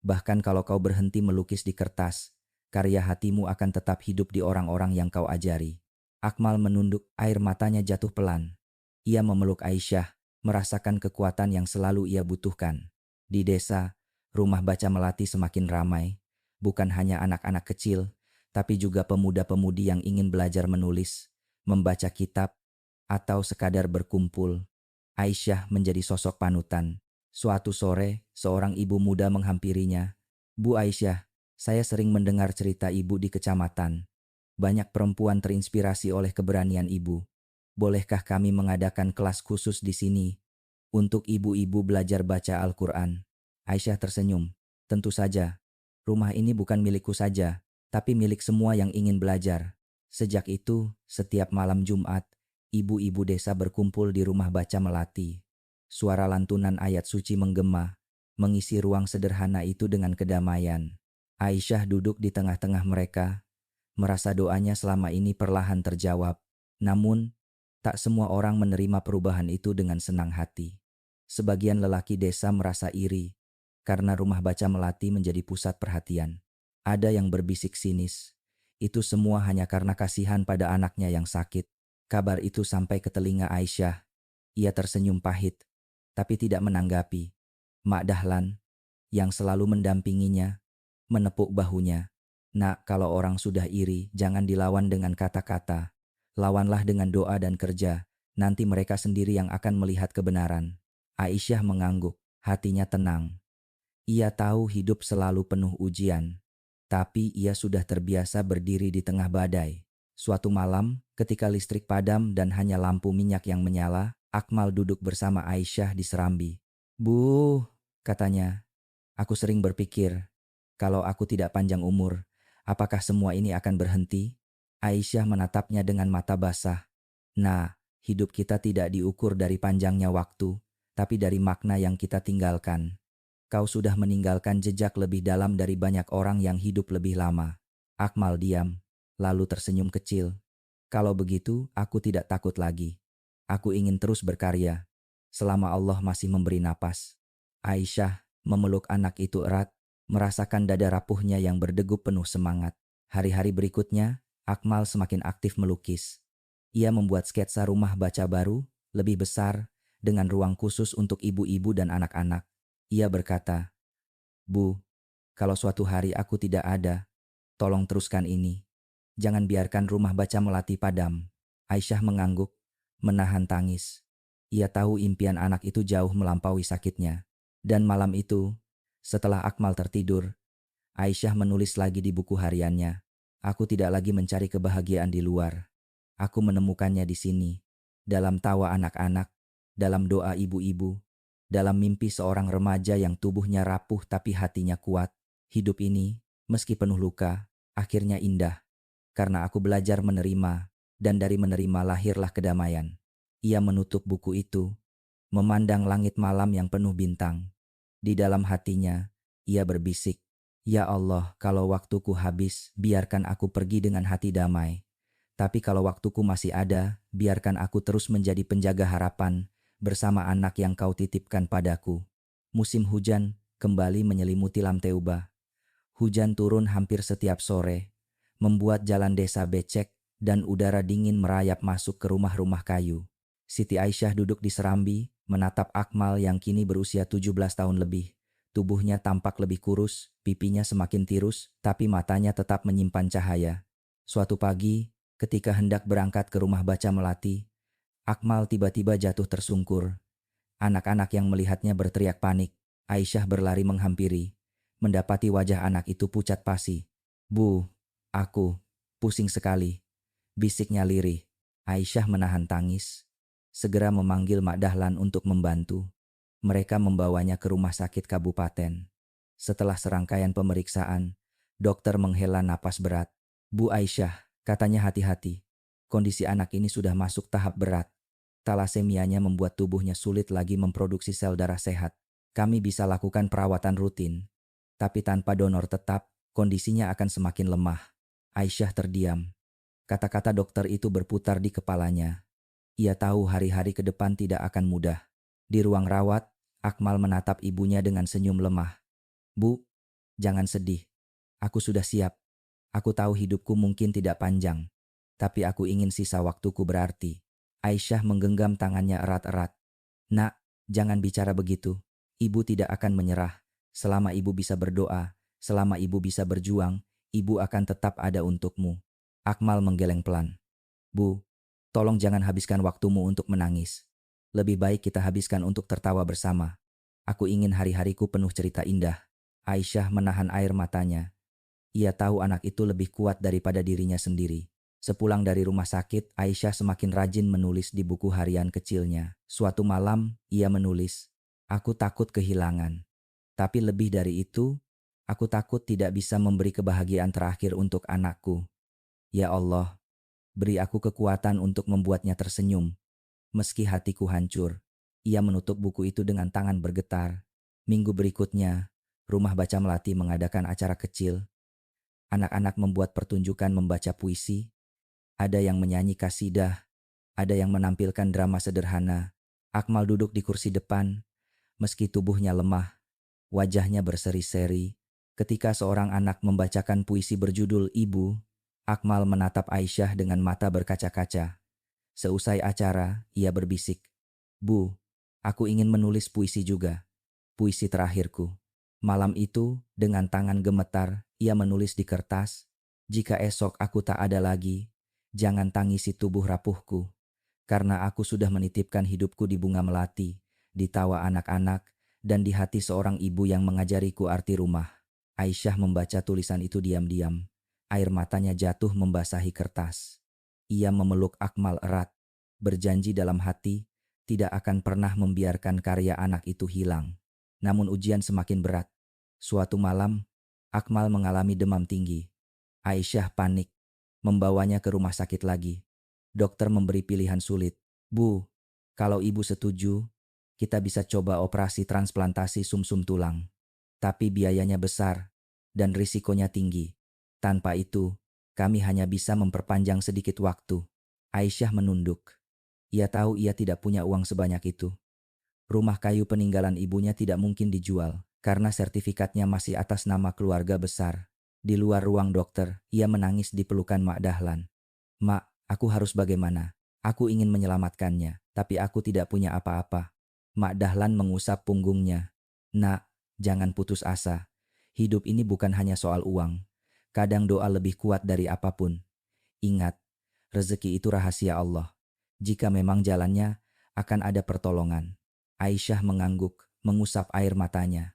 Bahkan kalau kau berhenti melukis di kertas, karya hatimu akan tetap hidup di orang-orang yang kau ajari. Akmal menunduk, air matanya jatuh pelan. Ia memeluk Aisyah, merasakan kekuatan yang selalu ia butuhkan. Di desa, rumah baca melati semakin ramai. Bukan hanya anak-anak kecil, tapi juga pemuda-pemudi yang ingin belajar menulis, membaca kitab, atau sekadar berkumpul. Aisyah menjadi sosok panutan. Suatu sore, seorang ibu muda menghampirinya. Bu Aisyah, saya sering mendengar cerita ibu di kecamatan. Banyak perempuan terinspirasi oleh keberanian ibu. Bolehkah kami mengadakan kelas khusus di sini untuk ibu-ibu belajar baca Al-Quran? Aisyah tersenyum. Tentu saja. Rumah ini bukan milikku saja, tapi milik semua yang ingin belajar. Sejak itu, setiap malam Jumat, ibu-ibu desa berkumpul di rumah baca melati. Suara lantunan ayat suci menggema, mengisi ruang sederhana itu dengan kedamaian. Aisyah duduk di tengah-tengah mereka, merasa doanya selama ini perlahan terjawab. Namun, tak semua orang menerima perubahan itu dengan senang hati. Sebagian lelaki desa merasa iri, karena rumah baca melati menjadi pusat perhatian. Ada yang berbisik sinis. Itu semua hanya karena kasihan pada anaknya yang sakit. Kabar itu sampai ke telinga Aisyah. Ia tersenyum pahit, tapi tidak menanggapi. Mak Dahlan, yang selalu mendampinginya, menepuk bahunya. Nak, kalau orang sudah iri, jangan dilawan dengan kata-kata. Lawanlah dengan doa dan kerja. Nanti mereka sendiri yang akan melihat kebenaran. Aisyah mengangguk, hatinya tenang. Ia tahu hidup selalu penuh ujian, tapi ia sudah terbiasa berdiri di tengah badai. Suatu malam, ketika listrik padam dan hanya lampu minyak yang menyala, Akmal duduk bersama Aisyah di serambi. Bu, katanya, aku sering berpikir, kalau aku tidak panjang umur, apakah semua ini akan berhenti? Aisyah menatapnya dengan mata basah. Nah, hidup kita tidak diukur dari panjangnya waktu, tapi dari makna yang kita tinggalkan. Kau sudah meninggalkan jejak lebih dalam dari banyak orang yang hidup lebih lama. Akmal diam, lalu tersenyum kecil. Kalau begitu, aku tidak takut lagi. Aku ingin terus berkarya, selama Allah masih memberi napas. Aisyah memeluk anak itu erat, merasakan dada rapuhnya yang berdegup penuh semangat. Hari-hari berikutnya, Akmal semakin aktif melukis. Ia membuat sketsa rumah baca baru, lebih besar, dengan ruang khusus untuk ibu-ibu dan anak-anak. Ia berkata, Bu, kalau suatu hari aku tidak ada, tolong teruskan ini. Jangan biarkan rumah baca melati padam. Aisyah mengangguk, menahan tangis. Ia tahu impian anak itu jauh melampaui sakitnya. Dan malam itu, setelah Akmal tertidur, Aisyah menulis lagi di buku hariannya. Aku tidak lagi mencari kebahagiaan di luar. Aku menemukannya di sini, dalam tawa anak-anak, dalam doa ibu-ibu, dalam mimpi seorang remaja yang tubuhnya rapuh tapi hatinya kuat. Hidup ini, meski penuh luka, akhirnya indah. Karena aku belajar menerima, dan dari menerima lahirlah kedamaian. Ia menutup buku itu, memandang langit malam yang penuh bintang. Di dalam hatinya, ia berbisik, Ya Allah, kalau waktuku habis, biarkan aku pergi dengan hati damai. Tapi kalau waktuku masih ada, biarkan aku terus menjadi penjaga harapan, bersama anak yang kau titipkan padaku. Musim hujan kembali menyelimuti Lamteuba. Hujan turun hampir setiap sore, membuat jalan desa becek dan udara dingin merayap masuk ke rumah-rumah kayu. Siti Aisyah duduk di serambi, menatap Akmal yang kini berusia 17 tahun lebih. Tubuhnya tampak lebih kurus, pipinya semakin tirus, tapi matanya tetap menyimpan cahaya. Suatu pagi, ketika hendak berangkat ke rumah baca melati, Akmal tiba-tiba jatuh tersungkur. Anak-anak yang melihatnya berteriak panik. Aisyah berlari menghampiri, mendapati wajah anak itu pucat pasi. Bu, aku, pusing sekali, bisiknya lirih. Aisyah menahan tangis, segera memanggil Mak Dahlan untuk membantu. Mereka membawanya ke rumah sakit kabupaten. Setelah serangkaian pemeriksaan, dokter menghela napas berat. Bu Aisyah, katanya hati-hati. Kondisi anak ini sudah masuk tahap berat. Talasemianya membuat tubuhnya sulit lagi memproduksi sel darah sehat. Kami bisa lakukan perawatan rutin, tapi tanpa donor tetap, kondisinya akan semakin lemah. Aisyah terdiam. Kata-kata dokter itu berputar di kepalanya. Ia tahu hari-hari ke depan tidak akan mudah. Di ruang rawat, Akmal menatap ibunya dengan senyum lemah. Bu, jangan sedih. Aku sudah siap. Aku tahu hidupku mungkin tidak panjang, tapi aku ingin sisa waktuku berarti. Aisyah menggenggam tangannya erat-erat. Nak, jangan bicara begitu. Ibu tidak akan menyerah selama ibu bisa berdoa Selama ibu bisa berjuang, ibu akan tetap ada untukmu. Akmal menggeleng pelan. Bu, tolong jangan habiskan waktumu untuk menangis. Lebih baik kita habiskan untuk tertawa bersama. Aku ingin hari-hariku penuh cerita indah. Aisyah menahan air matanya. Ia tahu anak itu lebih kuat daripada dirinya sendiri. Sepulang dari rumah sakit, Aisyah semakin rajin menulis di buku harian kecilnya. Suatu malam, ia menulis, "Aku takut kehilangan. Tapi lebih dari itu, aku takut tidak bisa memberi kebahagiaan terakhir untuk anakku. Ya Allah, beri aku kekuatan untuk membuatnya tersenyum. Meski hatiku hancur." Ia menutup buku itu dengan tangan bergetar. Minggu berikutnya, Rumah Baca Melati mengadakan acara kecil. Anak-anak membuat pertunjukan membaca puisi, ada yang menyanyi kasidah, ada yang menampilkan drama sederhana. Akmal duduk di kursi depan, meski tubuhnya lemah, wajahnya berseri-seri. Ketika seorang anak membacakan puisi berjudul Ibu, Akmal menatap Aisyah dengan mata berkaca-kaca. Seusai acara, ia berbisik, "Bu, aku ingin menulis puisi juga, puisi terakhirku." Malam itu, dengan tangan gemetar, ia menulis di kertas, "Jika esok aku tak ada lagi, jangan tangisi tubuh rapuhku, karena aku sudah menitipkan hidupku di bunga melati, di tawa anak-anak, dan di hati seorang ibu yang mengajariku arti rumah." Aisyah membaca tulisan itu diam-diam. Air matanya jatuh membasahi kertas. Ia memeluk Akmal erat, berjanji dalam hati tidak akan pernah membiarkan karya anak itu hilang. Namun ujian semakin berat. Suatu malam, Akmal mengalami demam tinggi. Aisyah panik, membawanya ke rumah sakit lagi. Dokter memberi pilihan sulit. "Bu, kalau ibu setuju, kita bisa coba operasi transplantasi sumsum tulang. Tapi biayanya besar dan risikonya tinggi. Tanpa itu, kami hanya bisa memperpanjang sedikit waktu." Aisyah menunduk. Ia tahu ia tidak punya uang sebanyak itu. Rumah kayu peninggalan ibunya tidak mungkin dijual, karena sertifikatnya masih atas nama keluarga besar. Di luar ruang dokter, ia menangis di pelukan Mak Dahlan. "Mak, aku harus bagaimana? Aku ingin menyelamatkannya, tapi aku tidak punya apa-apa." Mak Dahlan mengusap punggungnya. "Nak, jangan putus asa. Hidup ini bukan hanya soal uang. Kadang doa lebih kuat dari apapun. Ingat, rezeki itu rahasia Allah. Jika memang jalannya, akan ada pertolongan." Aisyah mengangguk, mengusap air matanya.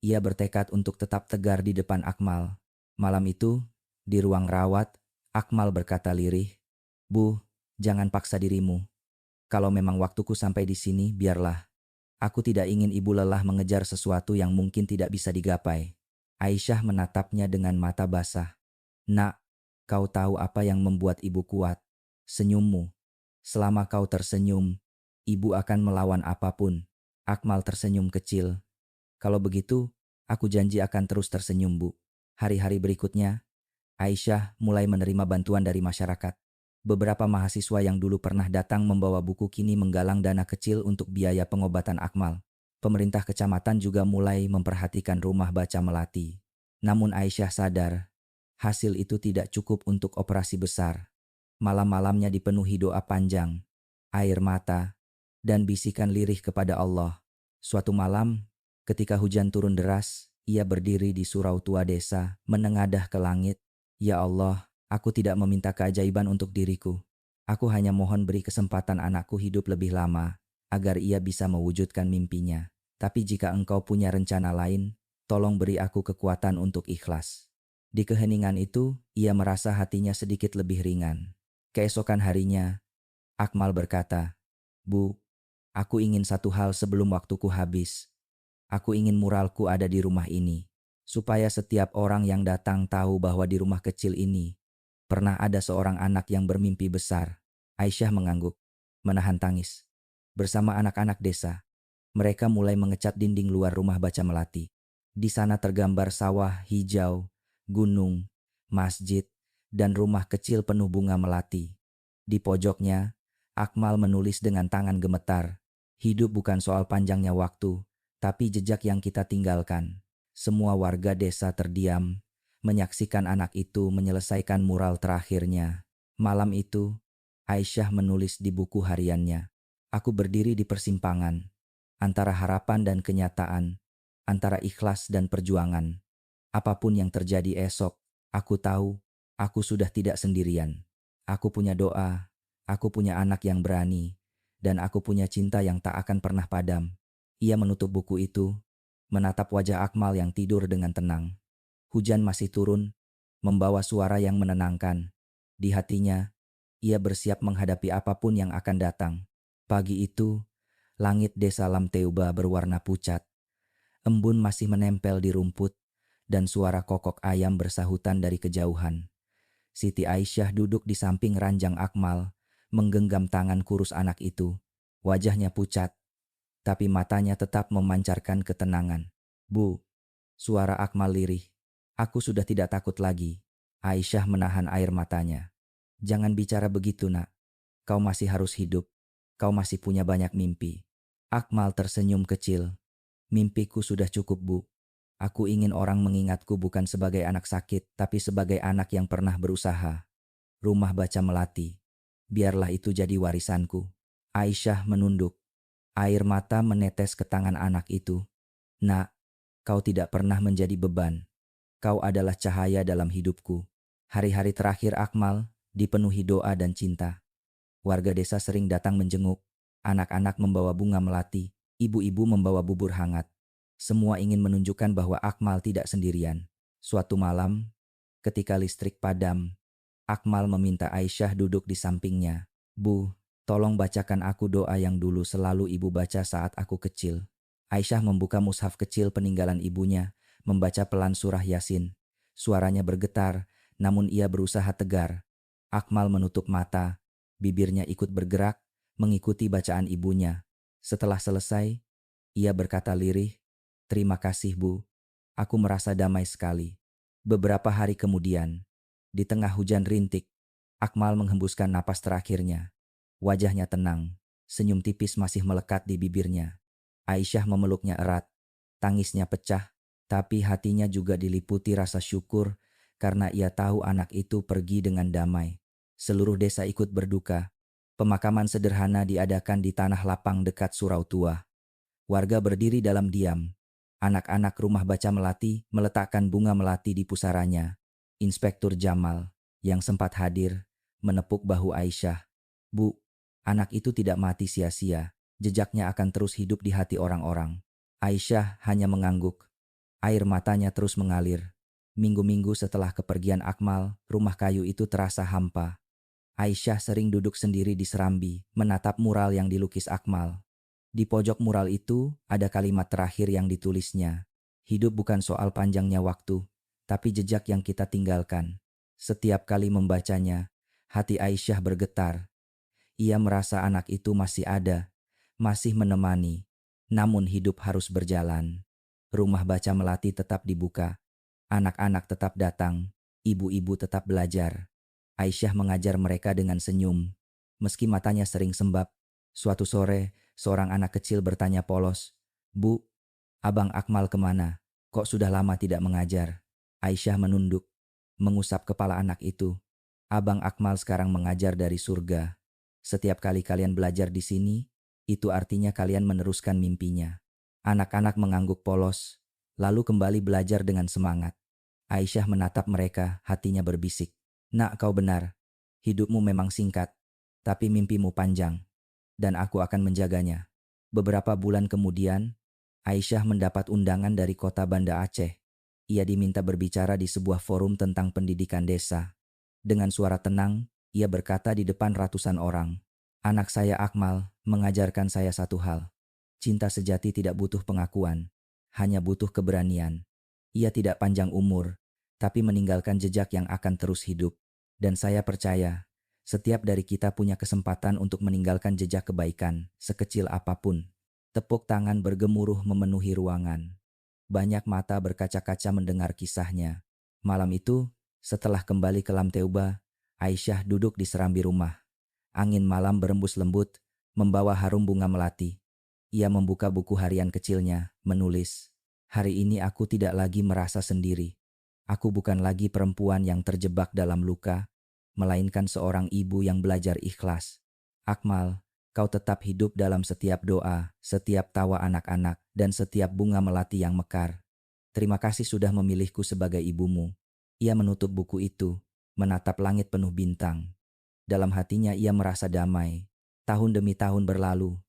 Ia bertekad untuk tetap tegar di depan Akmal. Malam itu, di ruang rawat, Akmal berkata lirih, "Bu, jangan paksa dirimu. Kalau memang waktuku sampai di sini, biarlah. Aku tidak ingin ibu lelah mengejar sesuatu yang mungkin tidak bisa digapai." Aisyah menatapnya dengan mata basah. "Nak, kau tahu apa yang membuat ibu kuat? Senyummu. Selama kau tersenyum, ibu akan melawan apapun." Akmal tersenyum kecil. "Kalau begitu, aku janji akan terus tersenyum, Bu." Hari-hari berikutnya, Aisyah mulai menerima bantuan dari masyarakat. Beberapa mahasiswa yang dulu pernah datang membawa buku kini menggalang dana kecil untuk biaya pengobatan Akmal. Pemerintah kecamatan juga mulai memperhatikan Rumah Baca Melati. Namun Aisyah sadar, hasil itu tidak cukup untuk operasi besar. Malam-malamnya dipenuhi doa panjang, air mata, dan bisikan lirih kepada Allah. Suatu malam, ketika hujan turun deras, ia berdiri di surau tua desa, menengadah ke langit. "Ya Allah, aku tidak meminta keajaiban untuk diriku. Aku hanya mohon beri kesempatan anakku hidup lebih lama, agar ia bisa mewujudkan mimpinya. Tapi jika Engkau punya rencana lain, tolong beri aku kekuatan untuk ikhlas." Di keheningan itu, ia merasa hatinya sedikit lebih ringan. Keesokan harinya, Akmal berkata, "Bu, aku ingin satu hal sebelum waktuku habis. Aku ingin muralku ada di rumah ini, supaya setiap orang yang datang tahu bahwa di rumah kecil ini pernah ada seorang anak yang bermimpi besar." Aisyah mengangguk, menahan tangis. Bersama anak-anak desa, mereka mulai mengecat dinding luar Rumah Baca Melati. Di sana tergambar sawah hijau, gunung, masjid, dan rumah kecil penuh bunga melati. Di pojoknya, Akmal menulis dengan tangan gemetar, "Hidup bukan soal panjangnya waktu, tapi jejak yang kita tinggalkan." Semua warga desa terdiam, menyaksikan anak itu menyelesaikan mural terakhirnya. Malam itu, Aisyah menulis di buku hariannya, "Aku berdiri di persimpangan, antara harapan dan kenyataan, antara ikhlas dan perjuangan. Apapun yang terjadi esok, aku tahu aku sudah tidak sendirian. Aku punya doa, aku punya anak yang berani, dan aku punya cinta yang tak akan pernah padam. Ia menutup buku itu, menatap wajah Akmal yang tidur dengan tenang. Hujan masih turun, membawa suara yang menenangkan. Di hatinya, ia bersiap menghadapi apapun yang akan datang. Pagi itu, langit desa Lamteuba berwarna pucat. Embun masih menempel di rumput, dan suara kokok ayam bersahutan dari kejauhan. Siti Aisyah duduk di samping ranjang Akmal, menggenggam tangan kurus anak itu. Wajahnya pucat, tapi matanya tetap memancarkan ketenangan. Bu, suara Akmal lirih. Aku sudah tidak takut lagi. Aisyah menahan air matanya. Jangan bicara begitu, nak. Kau masih harus hidup. Kau masih punya banyak mimpi. Akmal tersenyum kecil. Mimpiku sudah cukup, Bu. Aku ingin orang mengingatku bukan sebagai anak sakit, tapi sebagai anak yang pernah berusaha. Rumah baca melati. Biarlah itu jadi warisanku. Aisyah menunduk. Air mata menetes ke tangan anak itu. Nak, kau tidak pernah menjadi beban. Kau adalah cahaya dalam hidupku. Hari-hari terakhir Akmal dipenuhi doa dan cinta. Warga desa sering datang menjenguk. Anak-anak membawa bunga melati. Ibu-ibu membawa bubur hangat. Semua ingin menunjukkan bahwa Akmal tidak sendirian. Suatu malam, ketika listrik padam, Akmal meminta Aisyah duduk di sampingnya. Bu, tolong bacakan aku doa yang dulu selalu ibu baca saat aku kecil. Aisyah membuka mushaf kecil peninggalan ibunya, membaca pelan surah Yasin. Suaranya bergetar, namun ia berusaha tegar. Akmal menutup mata, bibirnya ikut bergerak, mengikuti bacaan ibunya. Setelah selesai, ia berkata lirih, "Terima kasih, Bu. Aku merasa damai sekali." Beberapa hari kemudian, di tengah hujan rintik, Akmal menghembuskan napas terakhirnya. Wajahnya tenang, senyum tipis masih melekat di bibirnya. Aisyah memeluknya erat, tangisnya pecah, tapi hatinya juga diliputi rasa syukur karena ia tahu anak itu pergi dengan damai. Seluruh desa ikut berduka. Pemakaman sederhana diadakan di tanah lapang dekat surau tua. Warga berdiri dalam diam. Anak-anak rumah baca melati meletakkan bunga melati di pusaranya. Inspektur Jamal, yang sempat hadir, menepuk bahu Aisyah. Bu, anak itu tidak mati sia-sia. Jejaknya akan terus hidup di hati orang-orang. Aisyah hanya mengangguk. Air matanya terus mengalir. Minggu-minggu setelah kepergian Akmal, rumah kayu itu terasa hampa. Aisyah sering duduk sendiri di serambi, menatap mural yang dilukis Akmal. Di pojok mural itu ada kalimat terakhir yang ditulisnya. Hidup bukan soal panjangnya waktu, tapi jejak yang kita tinggalkan. Setiap kali membacanya, hati Aisyah bergetar. Ia merasa anak itu masih ada, masih menemani. Namun hidup harus berjalan. Rumah baca melati tetap dibuka. Anak-anak tetap datang. Ibu-ibu tetap belajar. Aisyah mengajar mereka dengan senyum. Meski matanya sering sembab. Suatu sore, seorang anak kecil bertanya polos, "Bu, Abang Akmal kemana? Kok sudah lama tidak mengajar?" Aisyah menunduk, mengusap kepala anak itu. "Abang Akmal sekarang mengajar dari surga. Setiap kali kalian belajar di sini, itu artinya kalian meneruskan mimpinya." Anak-anak mengangguk polos, lalu kembali belajar dengan semangat. Aisyah menatap mereka, hatinya berbisik. "Nak, kau benar. Hidupmu memang singkat, tapi mimpimu panjang. Dan aku akan menjaganya." Beberapa bulan kemudian, Aisyah mendapat undangan dari kota Banda Aceh. Ia diminta berbicara di sebuah forum tentang pendidikan desa. Dengan suara tenang, ia berkata di depan ratusan orang, "Anak saya Akmal mengajarkan saya satu hal. Cinta sejati tidak butuh pengakuan, hanya butuh keberanian. Ia tidak panjang umur, tapi meninggalkan jejak yang akan terus hidup. Dan saya percaya, setiap dari kita punya kesempatan untuk meninggalkan jejak kebaikan, sekecil apapun." Tepuk tangan bergemuruh memenuhi ruangan. Banyak mata berkaca-kaca mendengar kisahnya. Malam itu, setelah kembali ke Lamteuba, Aisyah duduk di serambi rumah. Angin malam berembus lembut, membawa harum bunga melati. Ia membuka buku harian kecilnya, menulis, "Hari ini aku tidak lagi merasa sendiri. Aku bukan lagi perempuan yang terjebak dalam luka, melainkan seorang ibu yang belajar ikhlas. Akmal, kau tetap hidup dalam setiap doa, setiap tawa anak-anak, dan setiap bunga melati yang mekar." Terima kasih sudah memilihku sebagai ibumu. Ia menutup buku itu, menatap langit penuh bintang. Dalam hatinya ia merasa damai. Tahun demi tahun berlalu.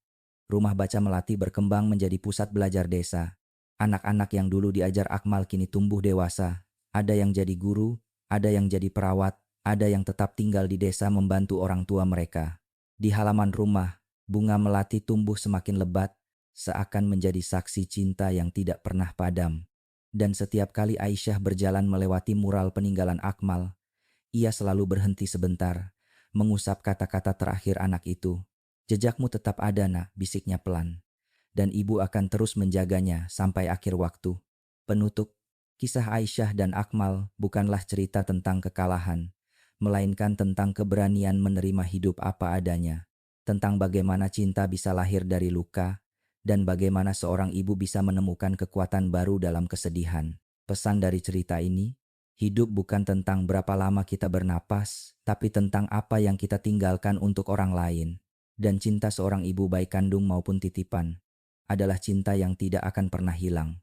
Rumah baca Melati berkembang menjadi pusat belajar desa. Anak-anak yang dulu diajar Akmal kini tumbuh dewasa. Ada yang jadi guru, ada yang jadi perawat, ada yang tetap tinggal di desa membantu orang tua mereka. Di halaman rumah, bunga melati tumbuh semakin lebat, seakan menjadi saksi cinta yang tidak pernah padam. Dan setiap kali Aisyah berjalan melewati mural peninggalan Akmal, ia selalu berhenti sebentar, mengusap kata-kata terakhir anak itu. Jejakmu tetap ada, nak, bisiknya pelan. Dan ibu akan terus menjaganya sampai akhir waktu. Penutup, kisah Aisyah dan Akmal bukanlah cerita tentang kekalahan, melainkan tentang keberanian menerima hidup apa adanya. Tentang bagaimana cinta bisa lahir dari luka, dan bagaimana seorang ibu bisa menemukan kekuatan baru dalam kesedihan. Pesan dari cerita ini, hidup bukan tentang berapa lama kita bernapas, tapi tentang apa yang kita tinggalkan untuk orang lain. Dan cinta seorang ibu baik kandung maupun titipan adalah cinta yang tidak akan pernah hilang.